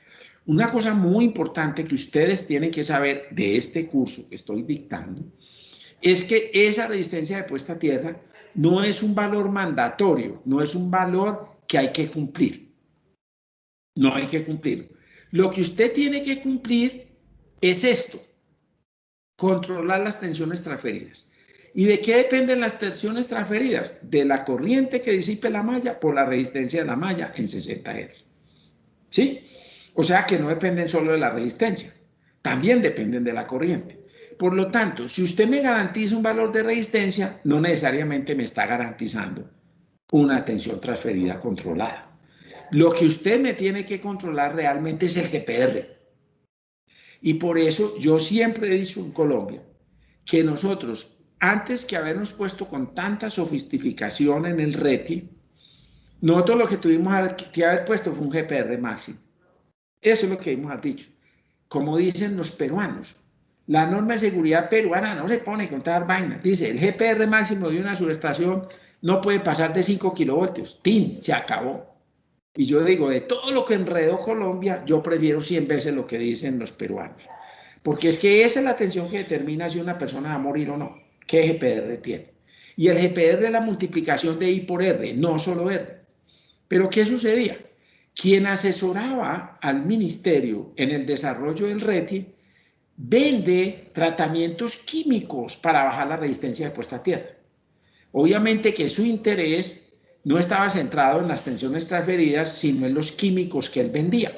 Una cosa muy importante que ustedes tienen que saber de este curso que estoy dictando es que esa resistencia de puesta a tierra no es un valor mandatorio, no es un valor que hay que cumplir. No hay que cumplirlo. Lo que usted tiene que cumplir es esto: controlar las tensiones transferidas. ¿Y de qué dependen las tensiones transferidas? De la corriente que disipe la malla por la resistencia de la malla en 60 Hz. ¿Sí? O sea que no dependen solo de la resistencia, también dependen de la corriente. Por lo tanto, si usted me garantiza un valor de resistencia, no necesariamente me está garantizando una tensión transferida controlada. Lo que usted me tiene que controlar realmente es el GPR. Y por eso yo siempre he dicho en Colombia que nosotros, antes que habernos puesto con tanta sofisticación en el RETI, nosotros lo que tuvimos que haber puesto fue un GPR máximo. Eso es lo que hemos dicho. Como dicen los peruanos, la norma de seguridad peruana no se pone con todas vainas. Dice, el GPR máximo de una subestación no puede pasar de 5 kilovoltios. ¡Tin! Se acabó. Y yo digo, de todo lo que enredó Colombia, yo prefiero 100 veces lo que dicen los peruanos. Porque es que esa es la tensión que determina si una persona va a morir o no. ¿Qué GPR tiene? Y el GPR es la multiplicación de I por R, no solo R. Pero ¿qué sucedía? Quien asesoraba al ministerio en el desarrollo del RETI vende tratamientos químicos para bajar la resistencia de puesta a tierra. Obviamente que su interés no estaba centrado en las tensiones transferidas, sino en los químicos que él vendía.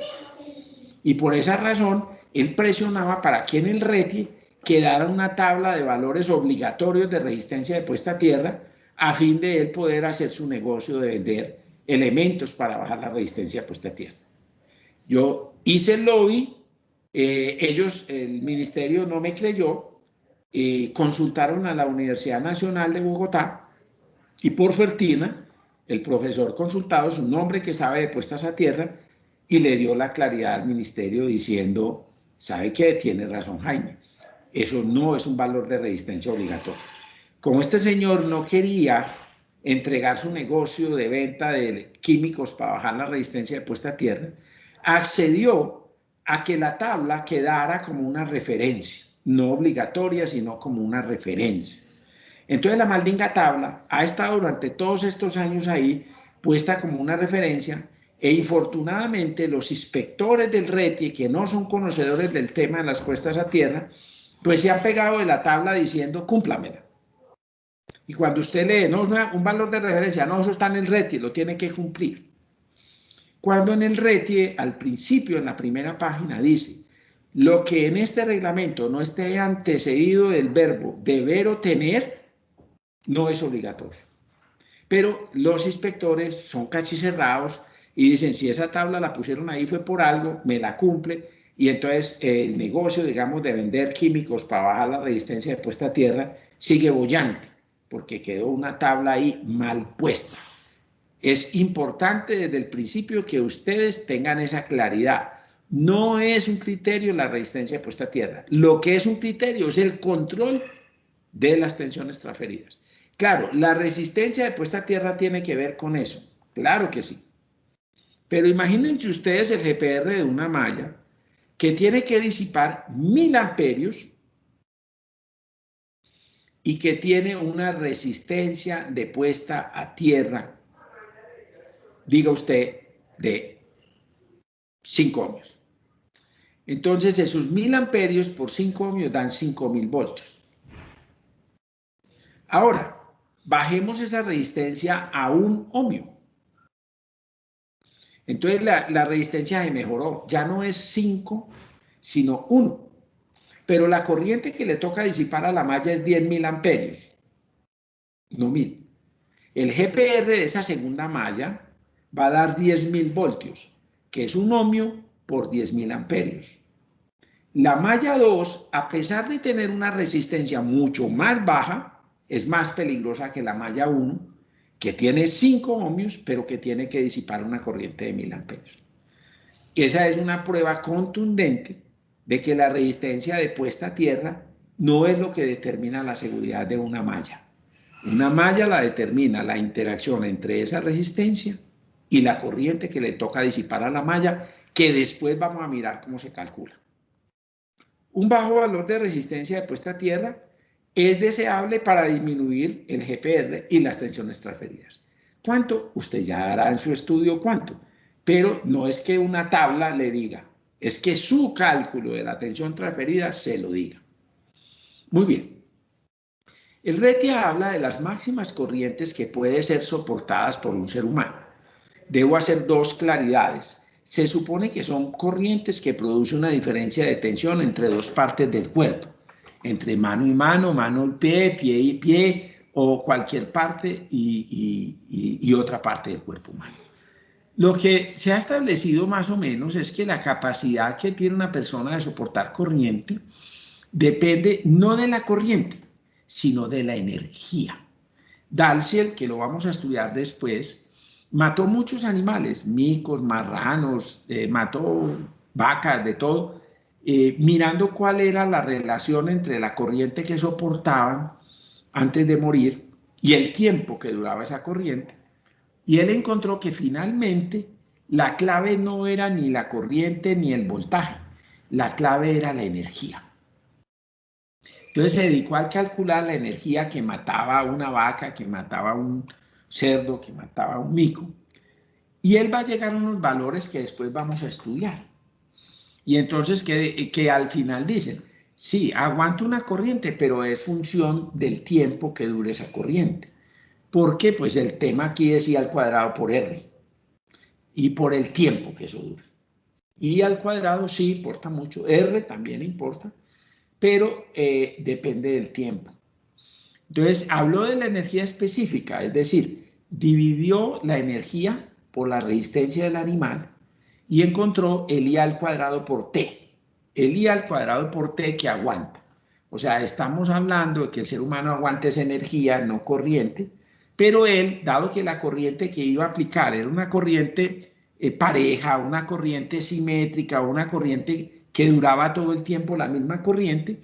Y por esa razón, él presionaba para que en el RETI quedara una tabla de valores obligatorios de resistencia de puesta a tierra, a fin de él poder hacer su negocio de vender elementos para bajar la resistencia de puesta a tierra. Yo hice el lobby, el ministerio no me creyó, consultaron a la Universidad Nacional de Bogotá y por fortuna el profesor consultado es un hombre que sabe de puestas a tierra y le dio la claridad al ministerio diciendo, ¿sabe qué? Tiene razón Jaime, eso no es un valor de resistencia obligatorio. Como este señor no quería entregar su negocio de venta de químicos para bajar la resistencia de puesta a tierra, accedió a que la tabla quedara como una referencia, no obligatoria, sino como una referencia. Entonces la maldita tabla ha estado durante todos estos años ahí, puesta como una referencia, e infortunadamente los inspectores del RETI, que no son conocedores del tema de las puestas a tierra, pues se han pegado de la tabla diciendo, cúmplamela. Y cuando usted lee, no, un valor de referencia, no, eso está en el RETI, lo tiene que cumplir. Cuando en el RETI, al principio, en la primera página, dice, lo que en este reglamento no esté antecedido del verbo deber o tener, no es obligatorio. Pero los inspectores son cachicerrados y dicen, si esa tabla la pusieron ahí fue por algo, me la cumple, y entonces el negocio, digamos, de vender químicos para bajar la resistencia de puesta a tierra sigue bollante, porque quedó una tabla ahí mal puesta. Es importante desde el principio que ustedes tengan esa claridad. No es un criterio la resistencia de puesta a tierra. Lo que es un criterio es el control de las tensiones transferidas. Claro, la resistencia de puesta a tierra tiene que ver con eso. Claro que sí. Pero imagínense ustedes el GPR de una malla que tiene que disipar 1000 amperios y que tiene una resistencia de puesta a tierra, diga usted, de 5 ohmios. Entonces, esos 1000 amperios por 5 ohmios dan 5000 voltios. Ahora, bajemos esa resistencia a 1 ohmio. Entonces, la resistencia se mejoró. Ya no es 5, sino 1. pero la corriente que le toca disipar a la malla es 10.000 amperios, no 1.000. El GPR de esa segunda malla va a dar 10.000 voltios, que es un ohmio por 10.000 amperios. La malla 2, a pesar de tener una resistencia mucho más baja, es más peligrosa que la malla 1, que tiene 5 ohmios, pero que tiene que disipar una corriente de 1.000 amperios. Esa es una prueba contundente de que la resistencia de puesta a tierra no es lo que determina la seguridad de una malla. Una malla la determina la interacción entre esa resistencia y la corriente que le toca disipar a la malla, que después vamos a mirar cómo se calcula. Un bajo valor de resistencia de puesta a tierra es deseable para disminuir el GPR y las tensiones transferidas. ¿Cuánto? Usted ya hará en su estudio cuánto, pero no es que una tabla le diga, es que su cálculo de la tensión transferida se lo diga. Muy bien. El RETIA habla de las máximas corrientes que pueden ser soportadas por un ser humano. Debo hacer dos claridades. Se supone que son corrientes que producen una diferencia de tensión entre dos partes del cuerpo, entre mano y mano, mano y pie y pie, o cualquier parte y otra parte del cuerpo humano. Lo que se ha establecido más o menos es que la capacidad que tiene una persona de soportar corriente depende no de la corriente, sino de la energía. Dalziel, que lo vamos a estudiar después, mató muchos animales, micos, marranos, mató vacas, de todo, mirando cuál era la relación entre la corriente que soportaban antes de morir y el tiempo que duraba esa corriente. Y él encontró que finalmente la clave no era ni la corriente ni el voltaje, la clave era la energía. Entonces se dedicó a calcular la energía que mataba a una vaca, que mataba a un cerdo, que mataba a un mico. Y él va a llegar a unos valores que después vamos a estudiar. Y entonces que al final dicen, sí, aguanto una corriente, pero es función del tiempo que dure esa corriente. Porque pues el tema aquí es I al cuadrado por R. Y por el tiempo que eso dure. I al cuadrado sí importa mucho, R también importa, pero depende del tiempo. Entonces, habló de la energía específica, es decir, dividió la energía por la resistencia del animal y encontró el I al cuadrado por T. El I al cuadrado por T que aguanta. O sea, estamos hablando de que el ser humano aguanta esa energía, no corriente, pero él, dado que la corriente que iba a aplicar era una corriente pareja, una corriente simétrica, una corriente que duraba todo el tiempo la misma corriente,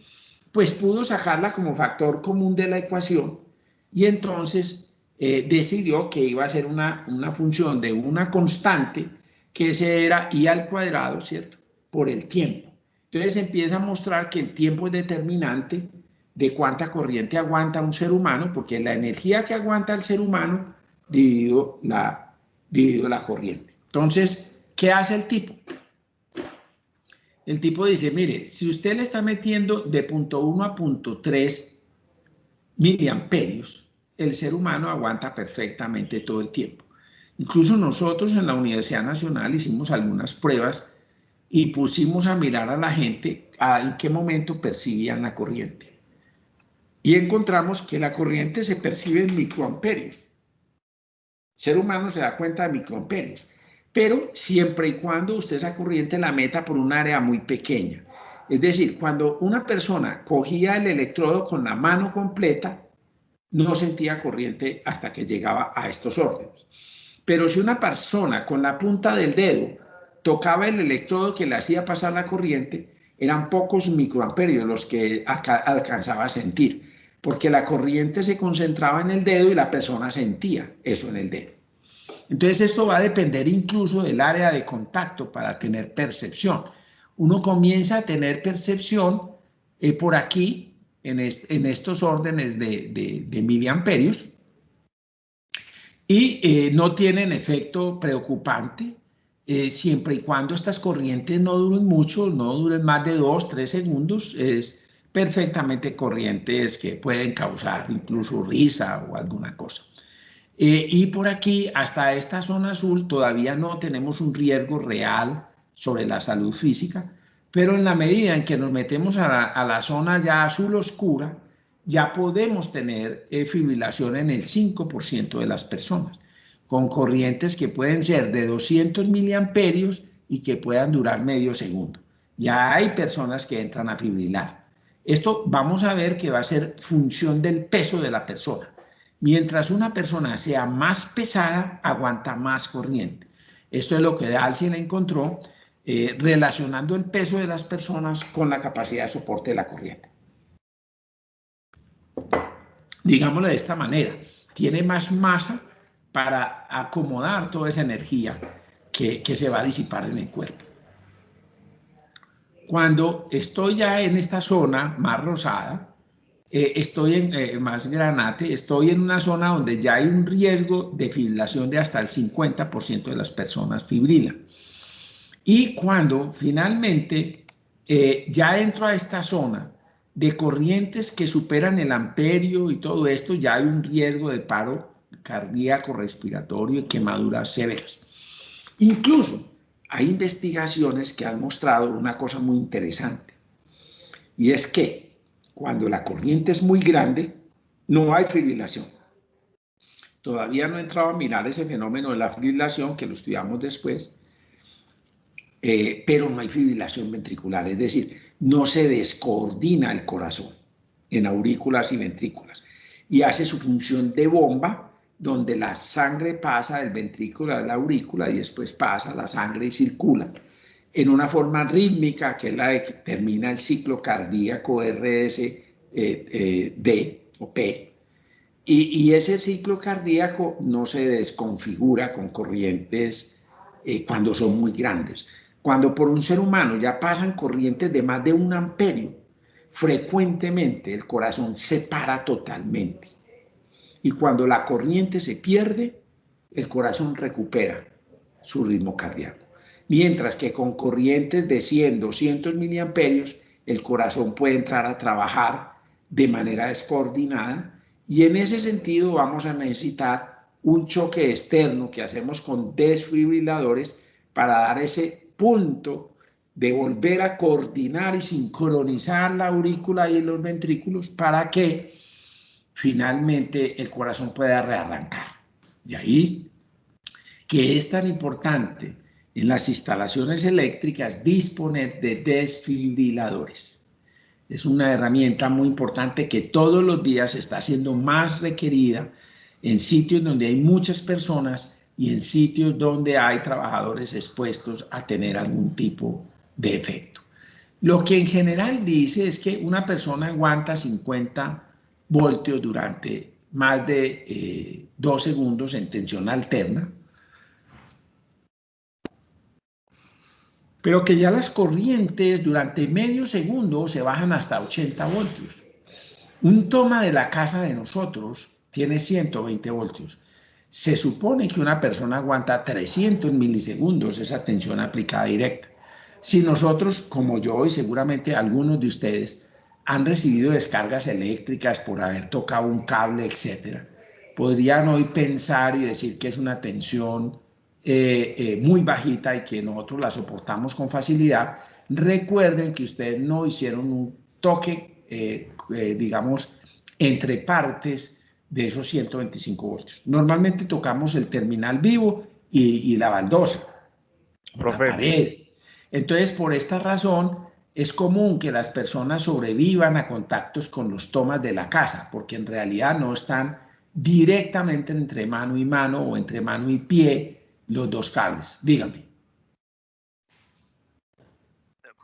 pues pudo sacarla como factor común de la ecuación y entonces decidió que iba a ser una función de una constante que ese era I al cuadrado, ¿cierto? Por el tiempo. Entonces empieza a mostrar que el tiempo es determinante de cuánta corriente aguanta un ser humano, porque la energía que aguanta el ser humano dividido la corriente. Entonces, ¿qué hace el tipo? El tipo dice, mire, si usted le está metiendo de punto 1 a punto 3 miliamperios, el ser humano aguanta perfectamente todo el tiempo. Incluso nosotros en la Universidad Nacional hicimos algunas pruebas y pusimos a mirar a la gente en qué momento percibían la corriente. Y encontramos que la corriente se percibe en microamperios. El ser humano se da cuenta de microamperios. Pero siempre y cuando usted esa corriente la meta por un área muy pequeña. Es decir, cuando una persona cogía el electrodo con la mano completa, no sentía corriente hasta que llegaba a estos órdenes. Pero si una persona con la punta del dedo tocaba el electrodo que le hacía pasar la corriente, eran pocos microamperios los que alcanzaba a sentir, porque la corriente se concentraba en el dedo y la persona sentía eso en el dedo. Entonces esto va a depender incluso del área de contacto para tener percepción. Uno comienza a tener percepción por aquí, en estos órdenes de miliamperios, y no tienen efecto preocupante siempre y cuando estas corrientes no duren mucho, no duren más de 2, 3 segundos, es perfectamente corrientes que pueden causar incluso risa o alguna cosa. Y por aquí, hasta esta zona azul, todavía no tenemos un riesgo real sobre la salud física, Pero en la medida en que nos metemos a la zona ya azul oscura, ya podemos tener fibrilación en el 5% de las personas, con corrientes que pueden ser de 200 miliamperios y que puedan durar medio segundo. Ya hay personas que entran a fibrilar. Esto vamos a ver que va a ser función del peso de la persona. Mientras una persona sea más pesada, aguanta más corriente. Esto es lo que Dahlsen encontró relacionando el peso de las personas con la capacidad de soporte de la corriente. Digámoslo de esta manera, tiene más masa para acomodar toda esa energía que se va a disipar en el cuerpo. Cuando estoy ya en esta zona más rosada, estoy en más granate, estoy en una zona donde ya hay un riesgo de fibrilación de hasta el 50% de las personas fibrilan. Y cuando finalmente ya entro a esta zona de corrientes que superan el amperio y todo esto, ya hay un riesgo de paro cardíaco, respiratorio y quemaduras severas. Incluso hay investigaciones que han mostrado una cosa muy interesante, y es que cuando la corriente es muy grande, no hay fibrilación. Todavía no he entrado a mirar ese fenómeno de la fibrilación, que lo estudiamos después, pero no hay fibrilación ventricular, es decir, no se descoordina el corazón en aurículas y ventrículas y hace su función de bomba, donde la sangre pasa del ventrículo a la aurícula y después pasa la sangre y circula en una forma rítmica, que es la que termina el ciclo cardíaco RSD o P. Y ese ciclo cardíaco no se desconfigura con corrientes cuando son muy grandes. Cuando por un ser humano ya pasan corrientes de más de 1 amperio, frecuentemente el corazón se para totalmente. Y cuando la corriente se pierde, el corazón recupera su ritmo cardíaco. Mientras que con corrientes de 100, 200 miliamperios, el corazón puede entrar a trabajar de manera descoordinada, y en ese sentido vamos a necesitar un choque externo que hacemos con desfibriladores para dar ese punto de volver a coordinar y sincronizar la aurícula y los ventrículos para que finalmente el corazón pueda rearrancar. De ahí que es tan importante en las instalaciones eléctricas disponer de desfibriladores. Es una herramienta muy importante que todos los días está siendo más requerida en sitios donde hay muchas personas y en sitios donde hay trabajadores expuestos a tener algún tipo de efecto. Lo que en general dice es que una persona aguanta 50 voltios durante más de 2 segundos en tensión alterna, pero que ya las corrientes durante medio segundo se bajan hasta 80 voltios. Un toma de la casa de nosotros tiene 120 voltios. Se supone que una persona aguanta 300 milisegundos esa tensión aplicada directa. Si nosotros, como yo y seguramente algunos de ustedes, han recibido descargas eléctricas por haber tocado un cable, etc., podrían hoy pensar y decir que es una tensión muy bajita y que nosotros la soportamos con facilidad. Recuerden que ustedes no hicieron un toque, digamos, entre partes de esos 125 voltios. Normalmente tocamos el terminal vivo y la baldosa, o la pared. Entonces, por esta razón, es común que las personas sobrevivan a contactos con los tomas de la casa, porque en realidad no están directamente entre mano y mano o entre mano y pie los dos cables. Dígame.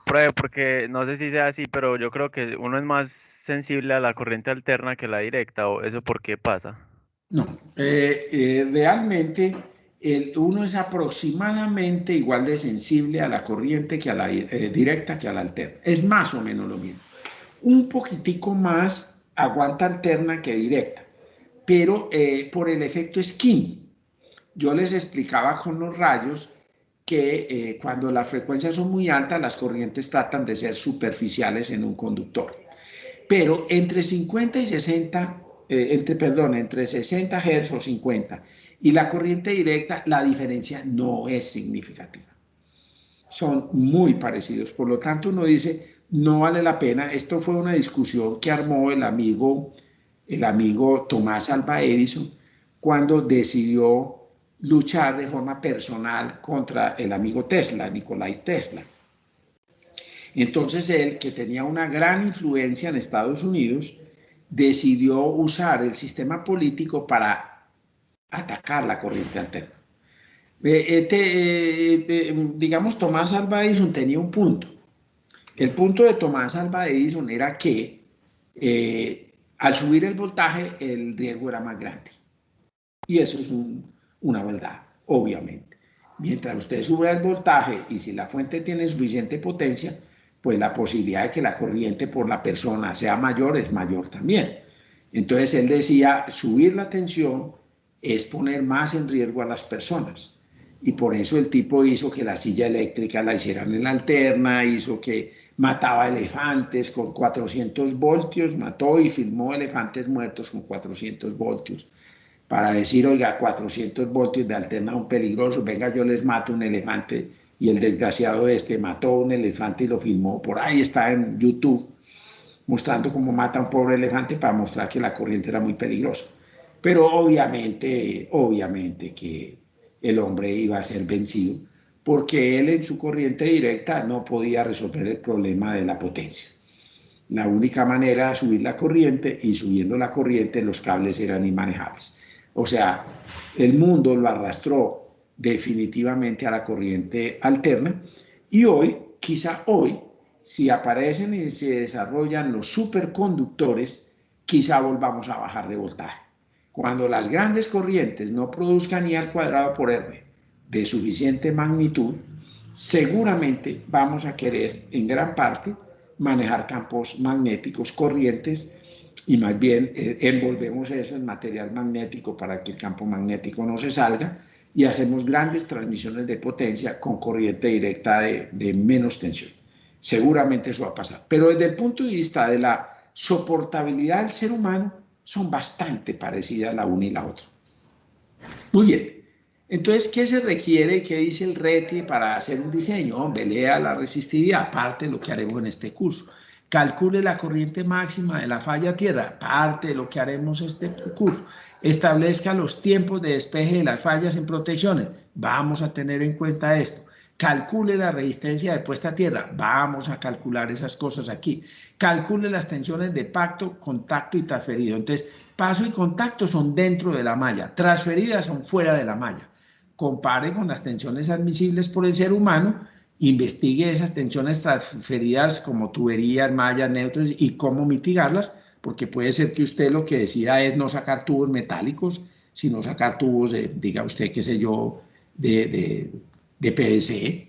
Pruebe, porque no sé si sea así, pero yo creo que uno es más sensible a la corriente alterna que la directa, o eso por qué pasa. No, realmente uno es aproximadamente igual de sensible a la corriente que a la directa que a la alterna. Es más o menos lo mismo. Un poquitico más aguanta alterna que directa, pero por el efecto skin. Yo les explicaba con los rayos que cuando las frecuencias son muy altas, las corrientes tratan de ser superficiales en un conductor. Pero entre 50 y 60, entre 60 Hz o 50 y la corriente directa, la diferencia no es significativa. son muy parecidos. Por lo tanto, uno dice, no vale la pena. Esto fue una discusión que armó el amigo Tomás Alva Edison cuando decidió luchar de forma personal contra el amigo Tesla, Nikolai Tesla. Entonces él, que tenía una gran influencia en Estados Unidos, decidió usar el sistema político para atacar la corriente alterna. Digamos, Tomás Alva Edison tenía un punto. El punto de Tomás Alva Edison era que al subir el voltaje el riesgo era más grande. Y eso es una verdad, obviamente. Mientras usted sube el voltaje y si la fuente tiene suficiente potencia, pues la posibilidad de que la corriente por la persona sea mayor es mayor también. Entonces él decía, subir la tensión es poner más en riesgo a las personas. Y por eso el tipo hizo que la silla eléctrica la hicieran en la alterna, hizo que mataba elefantes con 400 voltios, mató y filmó elefantes muertos con 400 voltios. Para decir, oiga, 400 voltios de alterna son peligrosos, venga, yo les mato un elefante, y el desgraciado mató un elefante y lo filmó. Por ahí está en YouTube, mostrando cómo mata a un pobre elefante para mostrar que la corriente era muy peligrosa. Pero obviamente que el hombre iba a ser vencido, porque él en su corriente directa no podía resolver el problema de la potencia. La única manera era subir la corriente, y subiendo la corriente los cables eran inmanejables. O sea, el mundo lo arrastró definitivamente a la corriente alterna, y hoy, quizá hoy, si aparecen y se desarrollan los superconductores, quizá volvamos a bajar de voltaje. Cuando las grandes corrientes no produzcan I al cuadrado por R de suficiente magnitud, seguramente vamos a querer en gran parte manejar campos magnéticos, corrientes, y más bien envolvemos eso en material magnético para que el campo magnético no se salga, y hacemos grandes transmisiones de potencia con corriente directa de menos tensión. Seguramente eso va a pasar. Pero desde el punto de vista de la soportabilidad del ser humano, son bastante parecidas la una y la otra. Muy bien. Entonces, ¿qué se requiere? ¿Qué dice el RETI para hacer un diseño? Hombre, lea la resistividad, aparte de lo que haremos en este curso. Calcule la corriente máxima de la falla tierra, parte de lo que haremos en este curso. Establezca los tiempos de despeje de las fallas en protecciones. Vamos a tener en cuenta esto. Calcule la resistencia de puesta a tierra. Vamos a calcular esas cosas aquí. Calcule las tensiones de pacto, contacto y transferido. Entonces, paso y contacto son dentro de la malla. Transferidas son fuera de la malla. Compare con las tensiones admisibles por el ser humano. Investigue esas tensiones transferidas como tuberías, mallas, neutros y cómo mitigarlas, porque puede ser que usted lo que decida es no sacar tubos metálicos, sino sacar tubos, diga usted, qué sé yo, de PVC.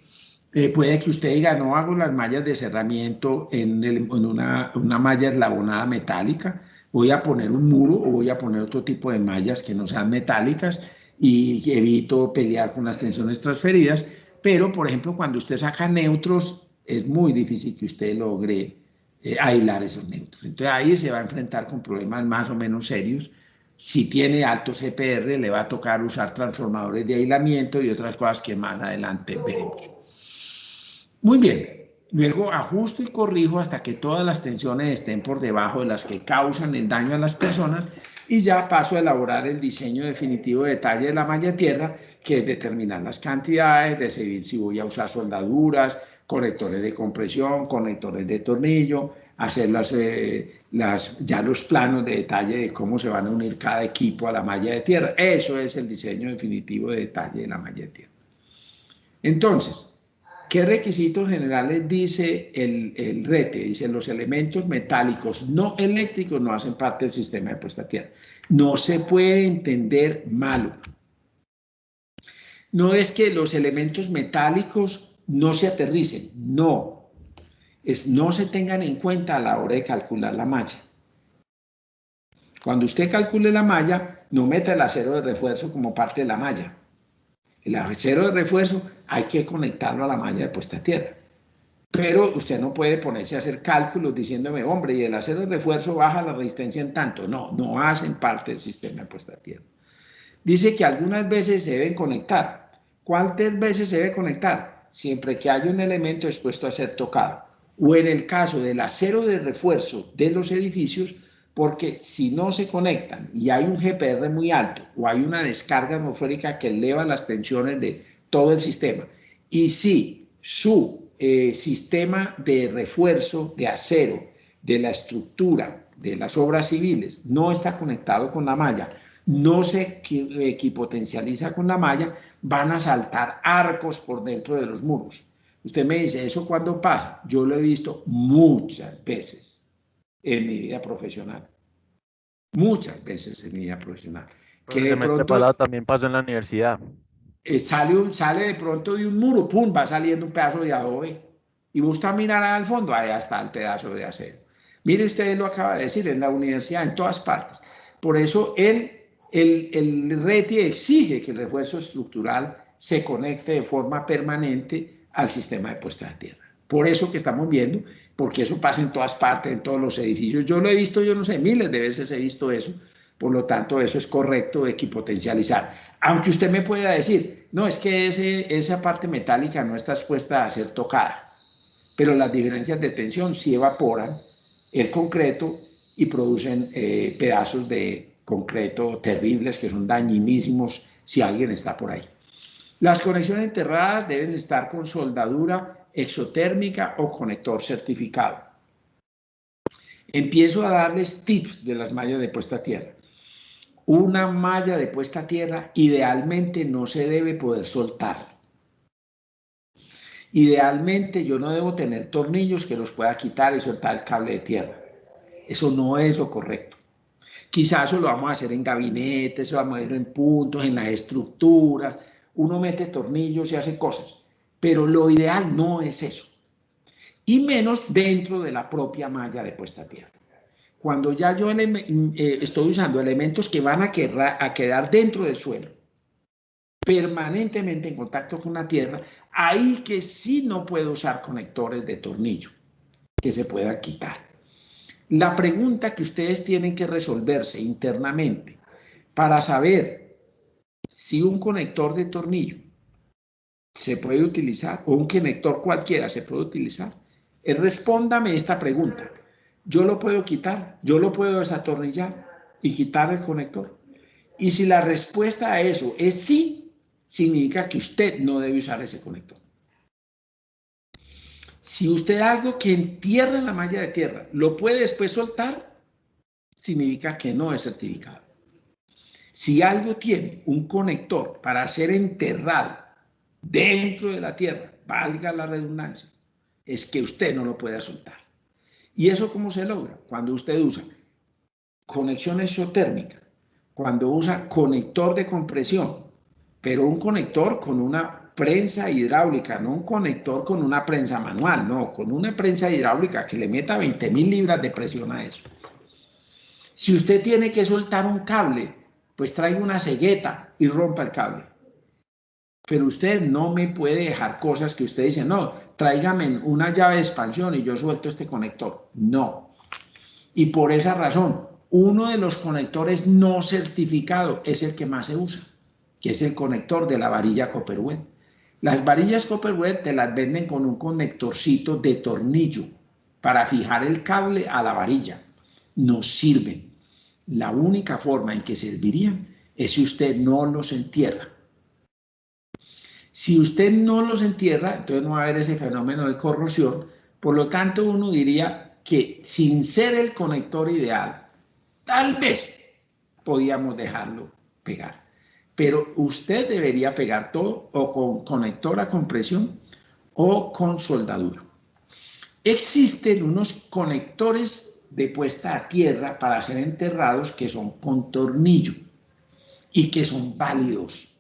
Puede que usted diga, no hago las mallas de cerramiento en una malla eslabonada metálica, voy a poner un muro o voy a poner otro tipo de mallas que no sean metálicas, y evito pelear con las tensiones transferidas. Pero, por ejemplo, cuando usted saca neutros, es muy difícil que usted logre aislar esos neutros. Entonces ahí se va a enfrentar con problemas más o menos serios. Si tiene alto CPR, le va a tocar usar transformadores de aislamiento y otras cosas que más adelante veremos. Muy bien. Luego ajusto y corrijo hasta que todas las tensiones estén por debajo de las que causan el daño a las personas, y ya paso a elaborar el diseño definitivo de detalle de la malla tierra, que es determinar las cantidades, decidir si voy a usar soldaduras, conectores de compresión, conectores de tornillo, hacer ya los planos de detalle de cómo se van a unir cada equipo a la malla de tierra. Eso es el diseño definitivo de detalle de la malla de tierra. Entonces, ¿qué requisitos generales dice el RETE? Dice, los elementos metálicos no eléctricos no hacen parte del sistema de puesta a tierra. No se puede entender malo. No es que los elementos metálicos no se aterricen, no. No se tengan en cuenta a la hora de calcular la malla. Cuando usted calcule la malla, no meta el acero de refuerzo como parte de la malla. El acero de refuerzo hay que conectarlo a la malla de puesta a tierra. Pero usted no puede ponerse a hacer cálculos diciéndome, hombre, y el acero de refuerzo baja la resistencia en tanto. No, no hacen parte del sistema de puesta a tierra. Dice que algunas veces se deben conectar. ¿Cuántas veces se debe conectar? siempre que haya un elemento expuesto a ser tocado. O en el caso del acero de refuerzo de los edificios, porque si no se conectan y hay un GPR muy alto o hay una descarga atmosférica que eleva las tensiones de todo el sistema, y si su sistema de refuerzo de acero de la estructura de las obras civiles no está conectado con la malla, no se equipotencializa con la malla, van a saltar arcos por dentro de los muros. Usted me dice, ¿eso cuándo pasa? Yo lo he visto muchas veces en mi vida profesional. Muchas veces en mi vida profesional. Que de pronto pasado también pasó en la universidad. Sale de pronto de un muro, pum, va saliendo un pedazo de adobe. Y busca mirar al fondo, allá está el pedazo de acero. Mire, usted lo acaba de decir, en la universidad, en todas partes. Por eso el RETI exige que el refuerzo estructural se conecte de forma permanente al sistema de puesta de tierra. Por eso que estamos viendo, porque eso pasa en todas partes, en todos los edificios. Yo lo he visto, yo no sé, miles de veces he visto eso. Por lo tanto, eso es correcto, equipotencializar. Aunque usted me pueda decir, no, es que esa parte metálica no está expuesta a ser tocada. Pero las diferencias de tensión sí evaporan el concreto y producen pedazos de concreto terribles que son dañinísimos si alguien está por ahí. Las conexiones enterradas deben estar con soldadura exotérmica o conector certificado. Empiezo a darles tips de las mallas de puesta a tierra. Una malla de puesta a tierra idealmente no se debe poder soltar. Idealmente yo no debo tener tornillos que los pueda quitar y soltar el cable de tierra. Eso no es lo correcto. Quizás eso lo vamos a hacer en gabinetes, eso vamos a hacer en puntos, en las estructuras. Uno mete tornillos y hace cosas. Pero lo ideal no es eso. Y menos dentro de la propia malla de puesta a tierra. Cuando ya yo estoy usando elementos que van a quedar dentro del suelo, permanentemente en contacto con la tierra, ahí que sí no puedo usar conectores de tornillo que se puedan quitar. La pregunta que ustedes tienen que resolverse internamente para saber si un conector de tornillo se puede utilizar o un conector cualquiera se puede utilizar es respóndame esta pregunta. ¿Yo lo puedo quitar? ¿Yo lo puedo desatornillar y quitar el conector? Y si la respuesta a eso es sí, significa que usted no debe usar ese conector. Si usted algo que entierra en la malla de tierra lo puede después soltar, significa que no es certificado. Si algo tiene un conector para ser enterrado dentro de la tierra, valga la redundancia, es que usted no lo puede soltar. ¿Y eso cómo se logra? Cuando usted usa conexión exotérmica, cuando usa conector de compresión, pero un conector con una prensa hidráulica, no un conector con una prensa manual, no, con una prensa hidráulica que le meta 20.000 libras de presión a eso. Si usted tiene que soltar un cable, pues traiga una cegueta y rompa el cable. Pero usted no me puede dejar cosas que usted dice, no, tráigame una llave de expansión y yo suelto este conector. No. Y por esa razón, uno de los conectores no certificados es el que más se usa, que es el conector de la varilla Copperweld. Las varillas Copperweld te las venden con un conectorcito de tornillo para fijar el cable a la varilla. No sirven. La única forma en que servirían es si usted no los entierra. Si usted no los entierra, entonces no va a haber ese fenómeno de corrosión. Por lo tanto, uno diría que sin ser el conector ideal, tal vez podíamos dejarlo pegar. Pero usted debería pegar todo o con conector a compresión o con soldadura. Existen unos conectores de puesta a tierra para ser enterrados que son con tornillo y que son válidos.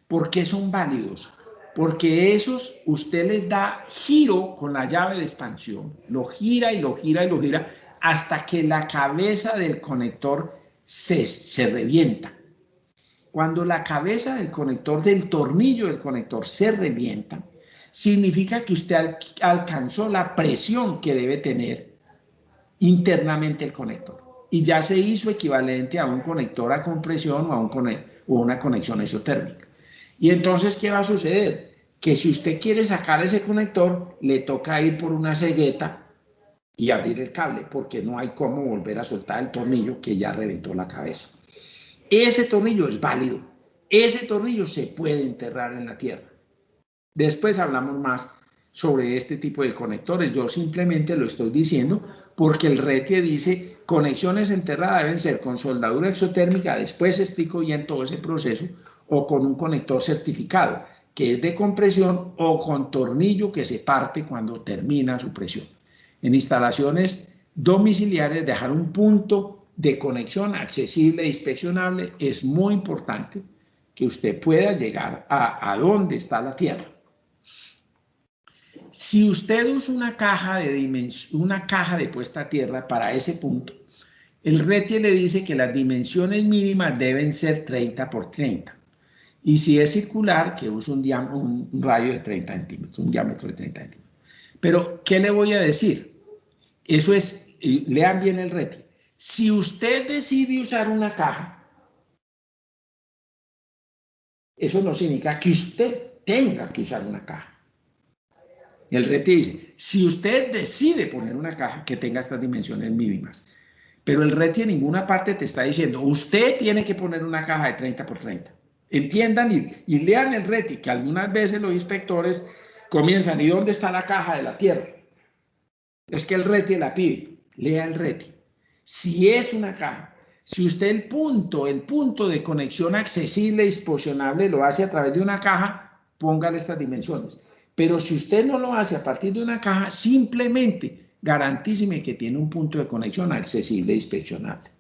¿Por qué son válidos? Porque esos usted les da giro con la llave de expansión, lo gira y lo gira y lo gira hasta que la cabeza del conector se revienta. Cuando la cabeza del conector, del tornillo del conector se revienta, significa que usted alcanzó la presión que debe tener internamente el conector y ya se hizo equivalente a un conector a compresión o a una conexión exotérmica. Y entonces, ¿qué va a suceder? que si usted quiere sacar ese conector, le toca ir por una cegueta y abrir el cable, porque no hay cómo volver a soltar el tornillo que ya reventó la cabeza. Ese tornillo es válido, ese tornillo se puede enterrar en la tierra. Después hablamos más sobre este tipo de conectores. Yo simplemente lo estoy diciendo porque el RETIE dice conexiones enterradas deben ser con soldadura exotérmica, después explico bien todo ese proceso, o con un conector certificado, que es de compresión, o con tornillo que se parte cuando termina su presión. En instalaciones domiciliares, dejar un punto de conexión accesible e inspeccionable es muy importante, que usted pueda llegar a dónde está la tierra. Si usted usa una caja de puesta a tierra para ese punto, el RETIE le dice que las dimensiones mínimas deben ser 30 por 30. Y si es circular, que use un radio de 30 centímetros, un diámetro de 30 centímetros. Pero, ¿qué le voy a decir? Eso es, lean bien el RETIE. Si usted decide usar una caja, eso no significa que usted tenga que usar una caja. El RETIE dice, si usted decide poner una caja que tenga estas dimensiones mínimas, pero el RETIE en ninguna parte te está diciendo, usted tiene que poner una caja de 30 por 30. Entiendan y lean el RETIE, que algunas veces los inspectores comienzan, ¿y dónde está la caja de la tierra? Es que el RETIE la pide, lea el RETIE. Si es una caja, si usted el punto de conexión accesible y disposicionable lo hace a través de una caja, póngale estas dimensiones. Pero si usted no lo hace a partir de una caja, simplemente garantíceme que tiene un punto de conexión accesible e inspeccionable,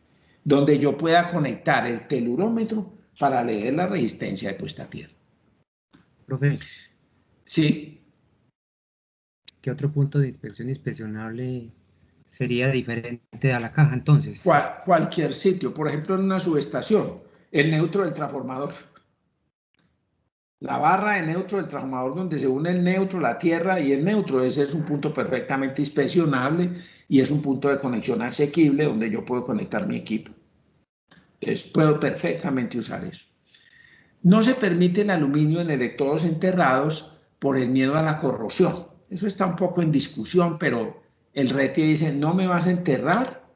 donde yo pueda conectar el telurómetro para leer la resistencia de puesta a tierra. Profe, Sí. ¿qué otro punto de inspección inspeccionable sería diferente a la caja entonces? Cualquier sitio, por ejemplo en una subestación, el neutro del transformador. La barra de neutro del transformador donde se une el neutro, la tierra y el neutro, ese es un punto perfectamente inspeccionable y es un punto de conexión asequible donde yo puedo conectar mi equipo. Entonces puedo perfectamente usar eso. No se permite el aluminio en electrodos enterrados por el miedo a la corrosión. Eso está un poco en discusión, pero el RETIE dice no me vas a enterrar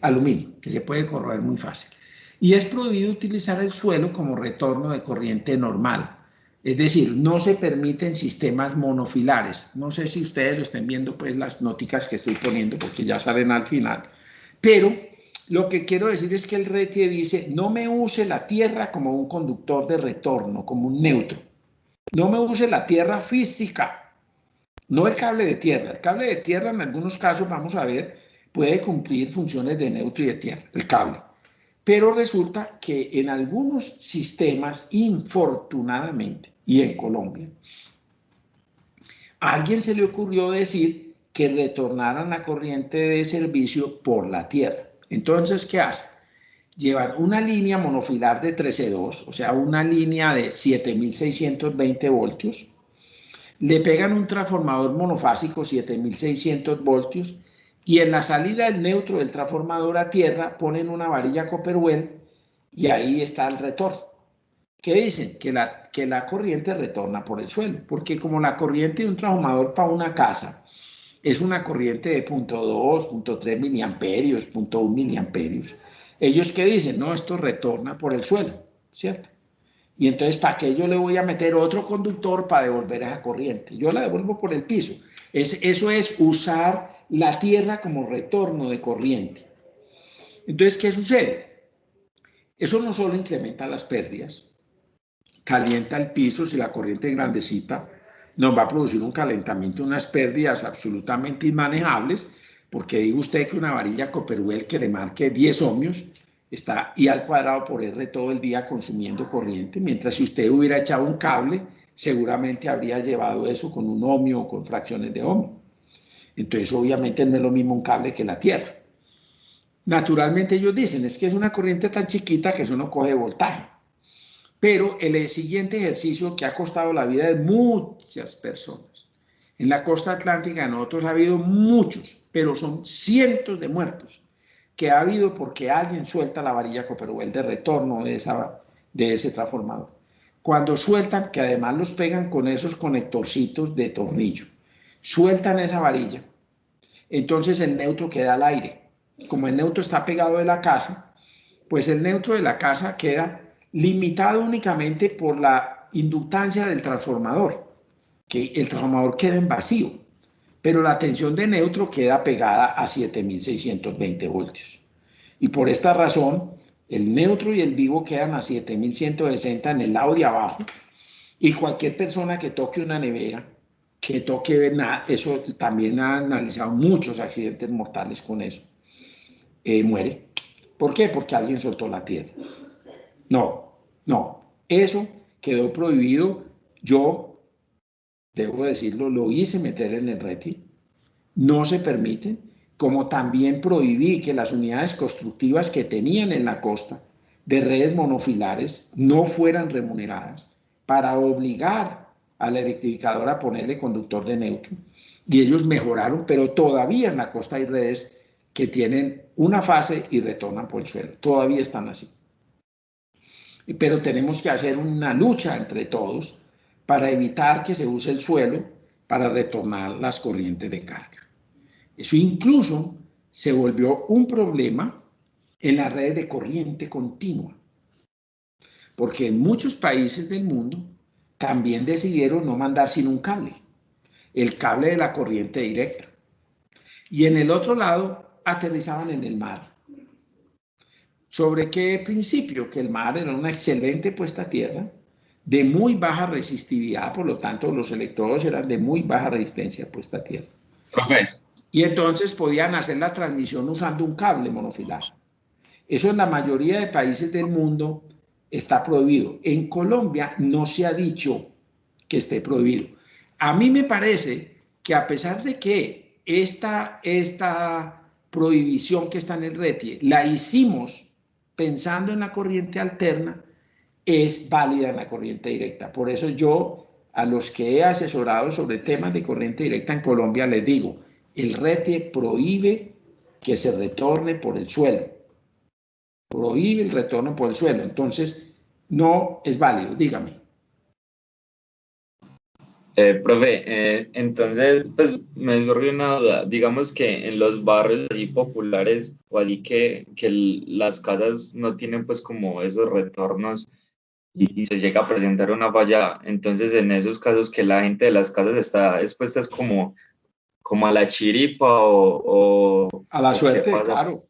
aluminio, que se puede corroer muy fácil. Y es prohibido utilizar el suelo como retorno de corriente normal. Es decir, no se permiten sistemas monofilares. No sé si ustedes lo estén viendo, pues las noticas que estoy poniendo, porque ya salen al final. Pero lo que quiero decir es que el RETIE dice, no me use la tierra como un conductor de retorno, como un neutro. No me use la tierra física, no el cable de tierra. El cable de tierra en algunos casos, vamos a ver, puede cumplir funciones de neutro y de tierra, el cable. Pero resulta que en algunos sistemas, infortunadamente, y en Colombia, a alguien se le ocurrió decir que retornaran la corriente de servicio por la tierra. Entonces, ¿qué hace? Llevan una línea monofilar de 13.2, o sea, una línea de 7.620 voltios, le pegan un transformador monofásico 7.600 voltios y en la salida del neutro del transformador a tierra ponen una varilla Copperwell y ahí está el retorno. ¿Qué dicen? Que la corriente retorna por el suelo, porque como la corriente de un transformador para una casa es una corriente de 0.2, 0.3 miliamperios, 0.1 miliamperios, ellos ¿qué dicen? No, esto retorna por el suelo, ¿cierto? Y entonces, ¿para qué yo le voy a meter otro conductor para devolver esa corriente? Yo la devuelvo por el piso. Eso es usar la tierra como retorno de corriente. Entonces, ¿qué sucede? Eso no solo incrementa las pérdidas, calienta el piso, si la corriente es grandecita, nos va a producir un calentamiento, unas pérdidas absolutamente inmanejables, porque diga usted que una varilla Copperwell que le marque 10 ohmios está I al cuadrado por R todo el día consumiendo corriente, mientras si usted hubiera echado un cable, seguramente habría llevado eso con un ohmio o con fracciones de ohmio. Entonces, obviamente no es lo mismo un cable que la tierra. Naturalmente ellos dicen, es que es una corriente tan chiquita que eso no coge voltaje. Pero el siguiente ejercicio que ha costado la vida de muchas personas. En la costa atlántica de nosotros ha habido muchos, pero son cientos de muertos que ha habido porque alguien suelta la varilla Copperwell de retorno de ese transformador. cuando sueltan, que además los pegan con esos conectorcitos de tornillo, sueltan esa varilla, entonces el neutro queda al aire. Como el neutro está pegado de la casa, pues el neutro de la casa queda limitado únicamente por la inductancia del transformador, que el transformador queda en vacío, pero la tensión de neutro queda pegada a 7620 voltios. Y por esta razón, el neutro y el vivo quedan a 7160 en el lado de abajo, y cualquier persona que toque una nevera, que toque nada, eso también ha analizado muchos accidentes mortales con eso, muere. ¿Por qué? Porque alguien soltó la tierra. No, eso quedó prohibido. Yo, debo decirlo, lo hice meter en el RETI. No se permiten, como también prohibí que las unidades constructivas que tenían en la costa de redes monofilares no fueran remuneradas para obligar a la electrificadora a ponerle conductor de neutro. Y ellos mejoraron, pero todavía en la costa hay redes que tienen una fase y retornan por el suelo. Todavía están así. Pero tenemos que hacer una lucha entre todos para evitar que se use el suelo para retornar las corrientes de carga. Eso incluso se volvió un problema en las redes de corriente continua, porque en muchos países del mundo también decidieron no mandar sin un cable, el cable de la corriente directa. Y en el otro lado aterrizaban en el mar. ¿Sobre qué principio? Que el mar era una excelente puesta a tierra, de muy baja resistividad, por lo tanto los electrodos eran de muy baja resistencia puesta a tierra. Profe. Y entonces podían hacer la transmisión usando un cable monofilar. Eso en la mayoría de países del mundo está prohibido. En Colombia no se ha dicho que esté prohibido. A mí me parece que a pesar de que esta prohibición que está en el RETIE la hicimos pensando en la corriente alterna, es válida en la corriente directa. Por eso yo a los que he asesorado sobre temas de corriente directa en Colombia les digo, el RETIE prohíbe que se retorne por el suelo. Prohíbe el retorno por el suelo. Entonces, no es válido. Dígame. Profe, entonces, pues me surge una duda. Digamos que en los barrios así populares o así que las casas no tienen pues como esos retornos y se llega a presentar una falla, entonces en esos casos que la gente de las casas está expuesta es como a la chiripa o a la suerte, pasa. Claro.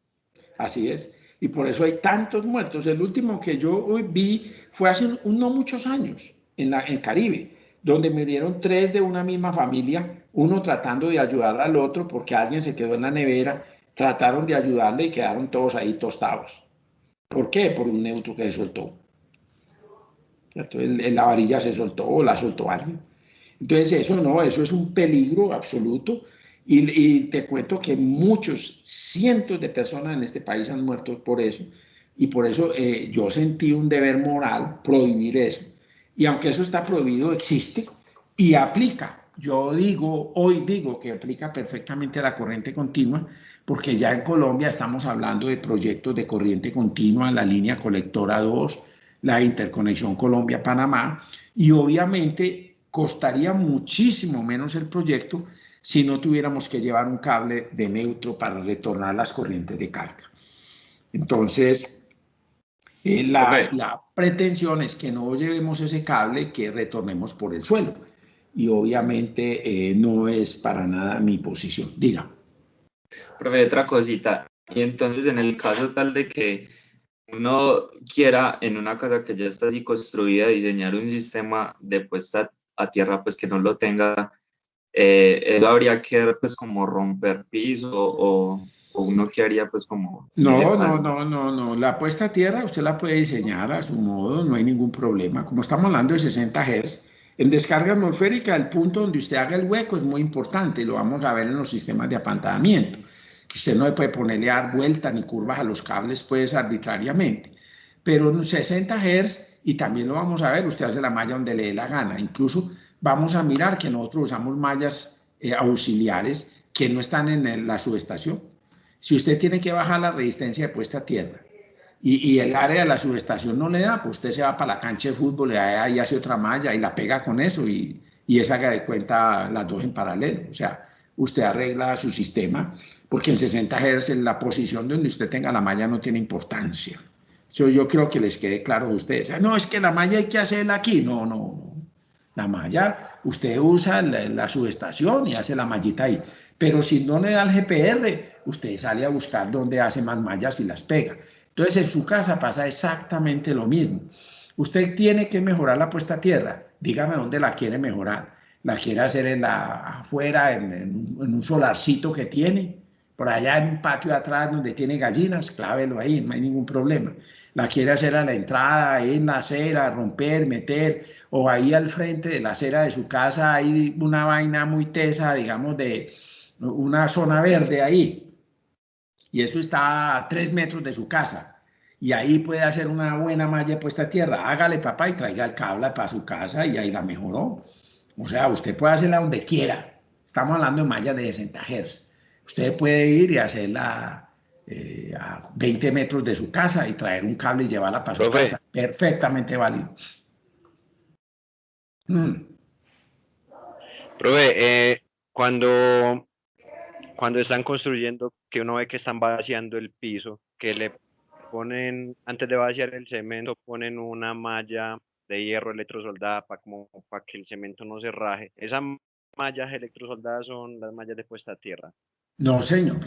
Así es. Y por eso hay tantos muertos. El último que yo vi fue hace no muchos años en Caribe, donde murieron 3 de una misma familia, uno tratando de ayudar al otro porque alguien se quedó en la nevera, trataron de ayudarle y quedaron todos ahí tostados. ¿Por qué? Por un neutro que se soltó. ¿Cierto? La varilla se soltó o la soltó alguien. Entonces eso no, eso es un peligro absoluto. Y te cuento que muchos, cientos de personas en este país han muerto por eso. Y por eso yo sentí un deber moral prohibir eso. Y aunque eso está prohibido, existe y aplica. Yo hoy digo que aplica perfectamente a la corriente continua, porque ya en Colombia estamos hablando de proyectos de corriente continua, la línea colectora 2, la interconexión Colombia-Panamá, y obviamente costaría muchísimo menos el proyecto si no tuviéramos que llevar un cable de neutro para retornar las corrientes de carga. Entonces, la pretensión es que no llevemos ese cable, que retornemos por el suelo. Y obviamente no es para nada mi posición. Diga. Profe, otra cosita. Y entonces, en el caso tal de que uno quiera en una casa que ya está así construida diseñar un sistema de puesta a tierra, pues que no lo tenga, eso habría que pues como romper piso o uno que haría pues como... No. La puesta a tierra usted la puede diseñar a su modo, no hay ningún problema. Como estamos hablando de 60 Hz, en descarga atmosférica el punto donde usted haga el hueco es muy importante, lo vamos a ver en los sistemas de apantallamiento, que usted no le puede ponerle dar vuelta ni curvas a los cables pues arbitrariamente. Pero en 60 Hz, y también lo vamos a ver, usted hace la malla donde le dé la gana. Incluso vamos a mirar que nosotros usamos mallas auxiliares que no están en la subestación. Si usted tiene que bajar la resistencia de puesta a tierra y el área de la subestación no le da, pues usted se va para la cancha de fútbol y ahí hace otra malla y la pega con eso y esa haga de cuenta las dos en paralelo. O sea, usted arregla su sistema porque en 60 Hz en la posición donde usted tenga la malla no tiene importancia. Eso yo creo que les quede claro a ustedes. No, es que la malla hay que hacerla aquí. No, no, no. La malla, usted usa la subestación y hace la mallita ahí. Pero si no le da el GPR, usted sale a buscar dónde hace más mallas y las pega. Entonces en su casa pasa exactamente lo mismo. Usted tiene que mejorar la puesta a tierra. Dígame dónde la quiere mejorar. ¿La quiere hacer afuera, en un solarcito que tiene? Por allá en un patio atrás donde tiene gallinas, clávelo ahí, no hay ningún problema. ¿La quiere hacer a la entrada, ahí en la acera, romper, meter? O ahí al frente de la acera de su casa hay una vaina muy tesa, digamos, de una zona verde ahí. Y eso está a 3 metros de su casa. Y ahí puede hacer una buena malla puesta a tierra. Hágale, papá, y traiga el cable para su casa y ahí la mejoró. O sea, usted puede hacerla donde quiera. Estamos hablando de mallas de 60 Hz. Usted puede ir y hacerla a 20 metros de su casa y traer un cable y llevarla para su casa. Perfectamente válido. Profe, cuando están construyendo, que uno ve que están vaciando el piso, que le ponen, antes de vaciar el cemento, ponen una malla de hierro electrosoldada para que el cemento no se raje. ¿Esas mallas electrosoldadas son las mallas de puesta a tierra? No, señor.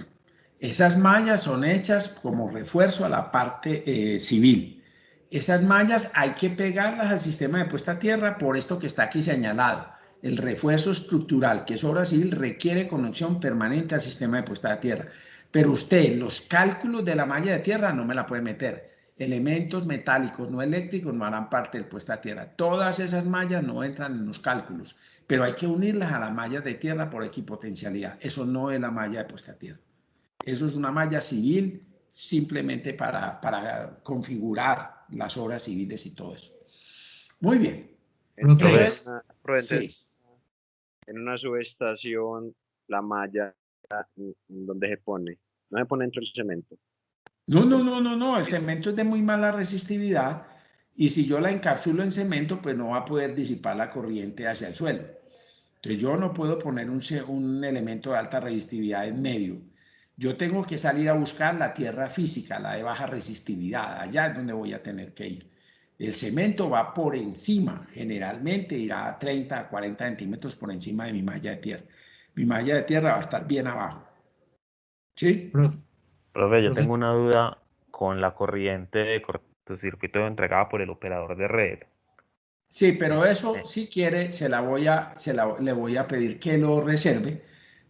Esas mallas son hechas como refuerzo a la parte civil. Esas mallas hay que pegarlas al sistema de puesta a tierra por esto que está aquí señalado. El refuerzo estructural, que es obra civil, requiere conexión permanente al sistema de puesta a tierra. Pero usted, los cálculos de la malla de tierra no me la puede meter. Elementos metálicos no eléctricos no harán parte del puesta a tierra. Todas esas mallas no entran en los cálculos, pero hay que unirlas a las mallas de tierra por equipotencialidad. Eso no es la malla de puesta a tierra. Eso es una malla civil simplemente para configurar las obras civiles y todo eso. Muy bien. Entonces, sí. En una subestación, la malla, ¿dónde se pone? No se pone dentro del cemento. No. El cemento es de muy mala resistividad y si yo la encapsulo en cemento, pues no va a poder disipar la corriente hacia el suelo. Entonces yo no puedo poner un elemento de alta resistividad en medio. Yo tengo que salir a buscar la tierra física, la de baja resistividad. Allá es donde voy a tener que ir. El cemento va por encima, generalmente irá a 30 a 40 centímetros por encima de mi malla de tierra. Mi malla de tierra va a estar bien abajo. ¿Sí? Profe, yo tengo una duda con la corriente de cortocircuito entregada por el operador de red. Sí, pero eso, si quiere, le voy a pedir que lo reserve,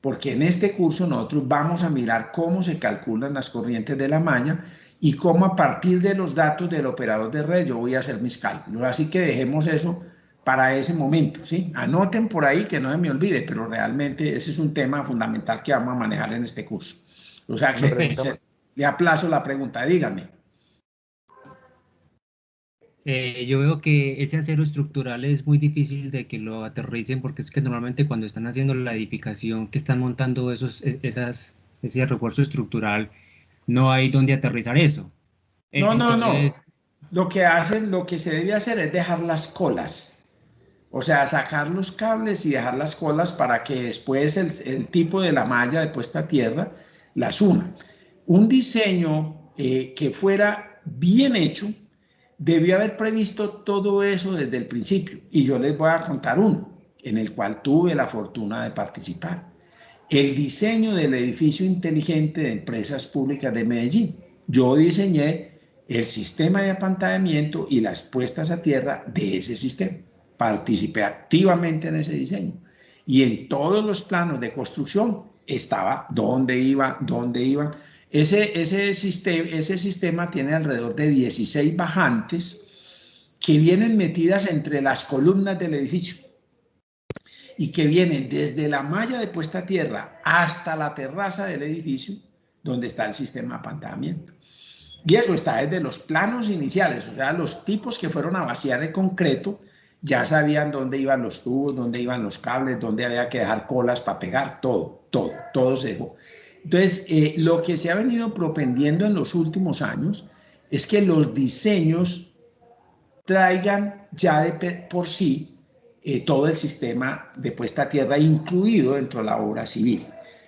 porque en este curso nosotros vamos a mirar cómo se calculan las corrientes de la malla y cómo a partir de los datos del operador de red yo voy a hacer mis cálculos. Así que dejemos eso para ese momento, ¿sí? Anoten por ahí que no se me olvide, pero realmente ese es un tema fundamental que vamos a manejar en este curso. O sea, que le aplazo la pregunta, díganme. Yo veo que ese acero estructural es muy difícil de que lo aterricen porque es que normalmente cuando están haciendo la edificación, que están montando ese refuerzo estructural, no hay donde aterrizar eso. No. Lo que se debe hacer es dejar las colas. O sea, sacar los cables y dejar las colas para que después el tipo de la malla de puesta a tierra las una. Un diseño que fuera bien hecho debió haber previsto todo eso desde el principio. Y yo les voy a contar uno, en el cual tuve la fortuna de participar. El diseño del edificio inteligente de Empresas Públicas de Medellín. Yo diseñé el sistema de apantallamiento y las puestas a tierra de ese sistema. Participé activamente en ese diseño. Y en todos los planos de construcción estaba dónde iba. Ese sistema tiene alrededor de 16 bajantes que vienen metidas entre las columnas del edificio y que vienen desde la malla de puesta a tierra hasta la terraza del edificio donde está el sistema de apantallamiento. Y eso está desde los planos iniciales, o sea, los tipos que fueron a vaciar de concreto ya sabían dónde iban los tubos, dónde iban los cables, dónde había que dejar colas para pegar, todo se dejó. Entonces, lo que se ha venido propendiendo en los últimos años es que los diseños traigan ya por sí todo el sistema de puesta a tierra incluido dentro de la obra civil.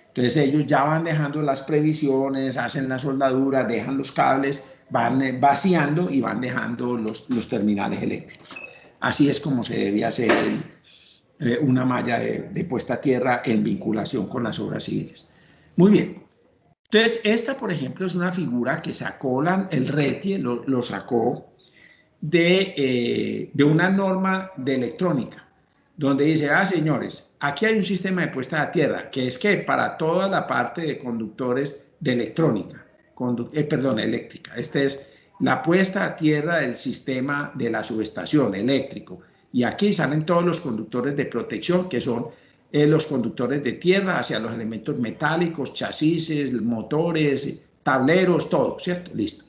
Entonces ellos ya van dejando las previsiones, hacen la soldadura, dejan los cables, van vaciando y van dejando los terminales eléctricos. Así es como se debe hacer una malla de puesta a tierra en vinculación con las obras civiles. Muy bien. Entonces, esta, por ejemplo, es una figura que sacó el RETIE, lo sacó de una norma de electrónica, donde dice, señores, aquí hay un sistema de puesta a tierra, que es que para toda la parte de conductores de electrónica, eléctrica, esta es la puesta a tierra del sistema de la subestación eléctrico, y aquí salen todos los conductores de protección, que son los conductores de tierra hacia los elementos metálicos, chasis, motores, tableros, todo, ¿cierto? Listo.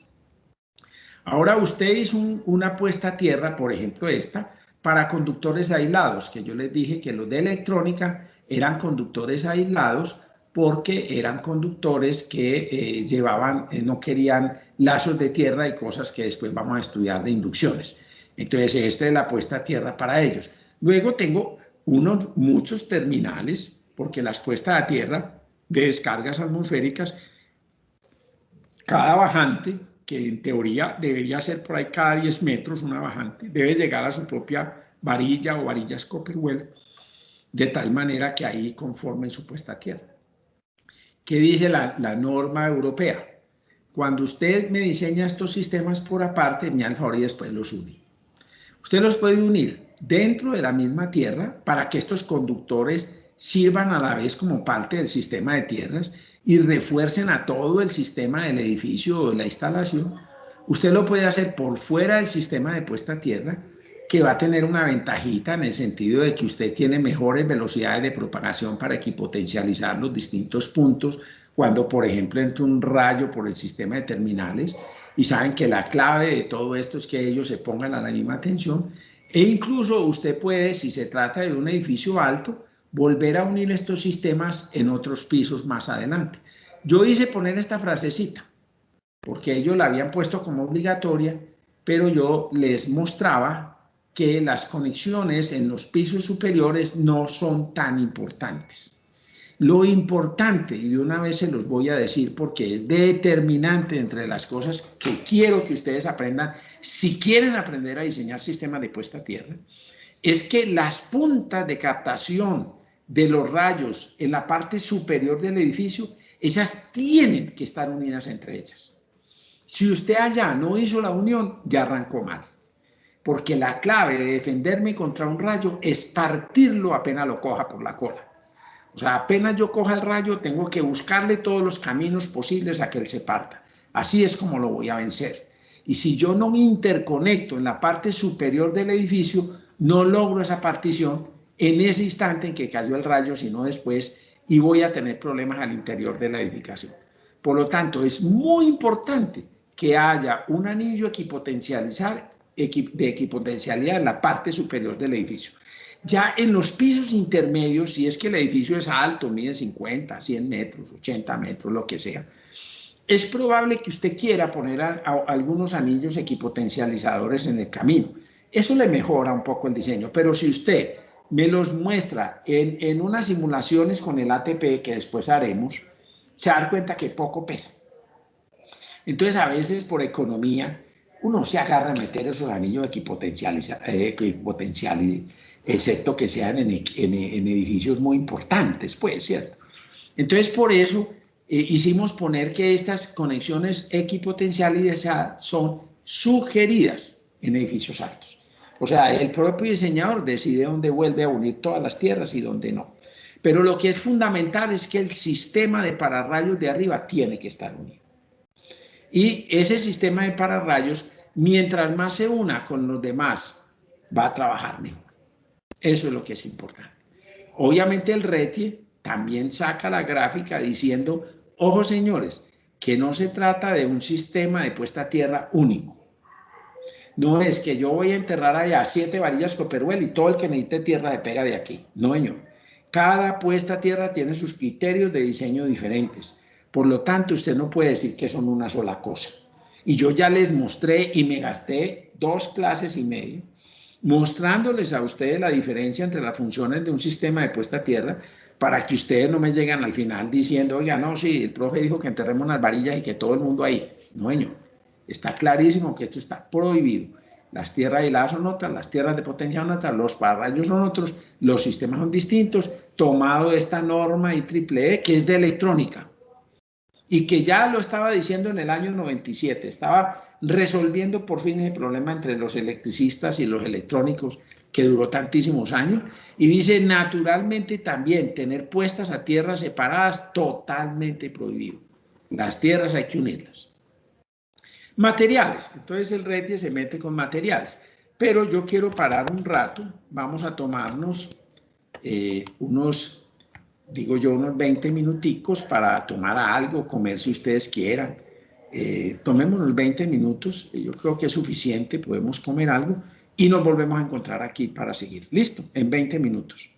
Ahora usted hizo una puesta a tierra, por ejemplo esta, para conductores aislados, que yo les dije que los de electrónica eran conductores aislados porque eran conductores que no querían lazos de tierra y cosas que después vamos a estudiar de inducciones. Entonces, esta es la puesta a tierra para ellos. Luego tengo muchos terminales, porque las puestas a tierra de descargas atmosféricas, cada bajante, que en teoría debería ser por ahí cada 10 metros una bajante, debe llegar a su propia varilla o varillas Copperwell, de tal manera que ahí conformen su puesta a tierra. ¿Qué dice la norma europea? Cuando usted me diseña estos sistemas por aparte, me da el favor y después los une. Usted los puede unir dentro de la misma tierra para que estos conductores sirvan a la vez como parte del sistema de tierras y refuercen a todo el sistema del edificio o de la instalación. Usted lo puede hacer por fuera del sistema de puesta a tierra, que va a tener una ventajita en el sentido de que usted tiene mejores velocidades de propagación para equipotencializar los distintos puntos cuando, por ejemplo, entra un rayo por el sistema de terminales, y saben que la clave de todo esto es que ellos se pongan a la misma tensión, e incluso usted puede, si se trata de un edificio alto, volver a unir estos sistemas en otros pisos más adelante. Yo hice poner esta frasecita, porque ellos la habían puesto como obligatoria, pero yo les mostraba que las conexiones en los pisos superiores no son tan importantes. Lo importante, y de una vez se los voy a decir porque es determinante entre las cosas que quiero que ustedes aprendan, si quieren aprender a diseñar sistemas de puesta a tierra, es que las puntas de captación de los rayos en la parte superior del edificio, esas tienen que estar unidas entre ellas. Si usted allá no hizo la unión, ya arrancó mal. Porque la clave de defenderme contra un rayo es partirlo apenas lo coja por la cola. O sea, apenas yo coja el rayo, tengo que buscarle todos los caminos posibles a que él se parta. Así es como lo voy a vencer. Y si yo no me interconecto en la parte superior del edificio, no logro esa partición en ese instante en que cayó el rayo, sino después, y voy a tener problemas al interior de la edificación. Por lo tanto, es muy importante que haya un anillo de equipotencialidad en la parte superior del edificio. Ya en los pisos intermedios, si es que el edificio es alto, mide 50, 100 metros, 80 metros, lo que sea, es probable que usted quiera poner algunos anillos equipotencializadores en el camino. Eso le mejora un poco el diseño, pero si usted me los muestra en unas simulaciones con el ATP, que después haremos, se da cuenta que poco pesa. Entonces, a veces por economía, uno se agarra a meter esos anillos equipotenciales, excepto que sean en edificios muy importantes, pues, ¿cierto? Entonces, por eso hicimos poner que estas conexiones equipotencializadas son sugeridas en edificios altos. O sea, el propio diseñador decide dónde vuelve a unir todas las tierras y dónde no. Pero lo que es fundamental es que el sistema de pararrayos de arriba tiene que estar unido. Y ese sistema de pararrayos, mientras más se una con los demás, va a trabajar mejor. Eso es lo que es importante. Obviamente el RETIE también saca la gráfica diciendo, ojo señores, que no se trata de un sistema de puesta a tierra único. No es que yo voy a enterrar allá 7 varillas Copperwell y todo el que necesite tierra se pega de aquí. No, señor. Cada puesta a tierra tiene sus criterios de diseño diferentes. Por lo tanto, usted no puede decir que son una sola cosa. Y yo ya les mostré y me gasté 2 clases y media mostrándoles a ustedes la diferencia entre las funciones de un sistema de puesta a tierra para que ustedes no me lleguen al final diciendo, oiga, no, sí, el profe dijo que enterremos unas varillas y que todo el mundo ahí. No, señor. Está clarísimo que esto está prohibido. Las tierras aisladas son otras, las tierras de potencia son otras, los pararrayos son otros, los sistemas son distintos, tomado esta norma IEEE que es de electrónica y que ya lo estaba diciendo en el año 97, estaba resolviendo por fin el problema entre los electricistas y los electrónicos que duró tantísimos años, y dice naturalmente también tener puestas a tierras separadas totalmente prohibido. Las tierras hay que unirlas. Materiales, entonces el RETIE se mete con materiales, pero yo quiero parar un rato, vamos a tomarnos unos 20 minuticos para tomar algo, comer si ustedes quieran. Tomemos unos 20 minutos, yo creo que es suficiente, podemos comer algo y nos volvemos a encontrar aquí para seguir. Listo, en 20 minutos.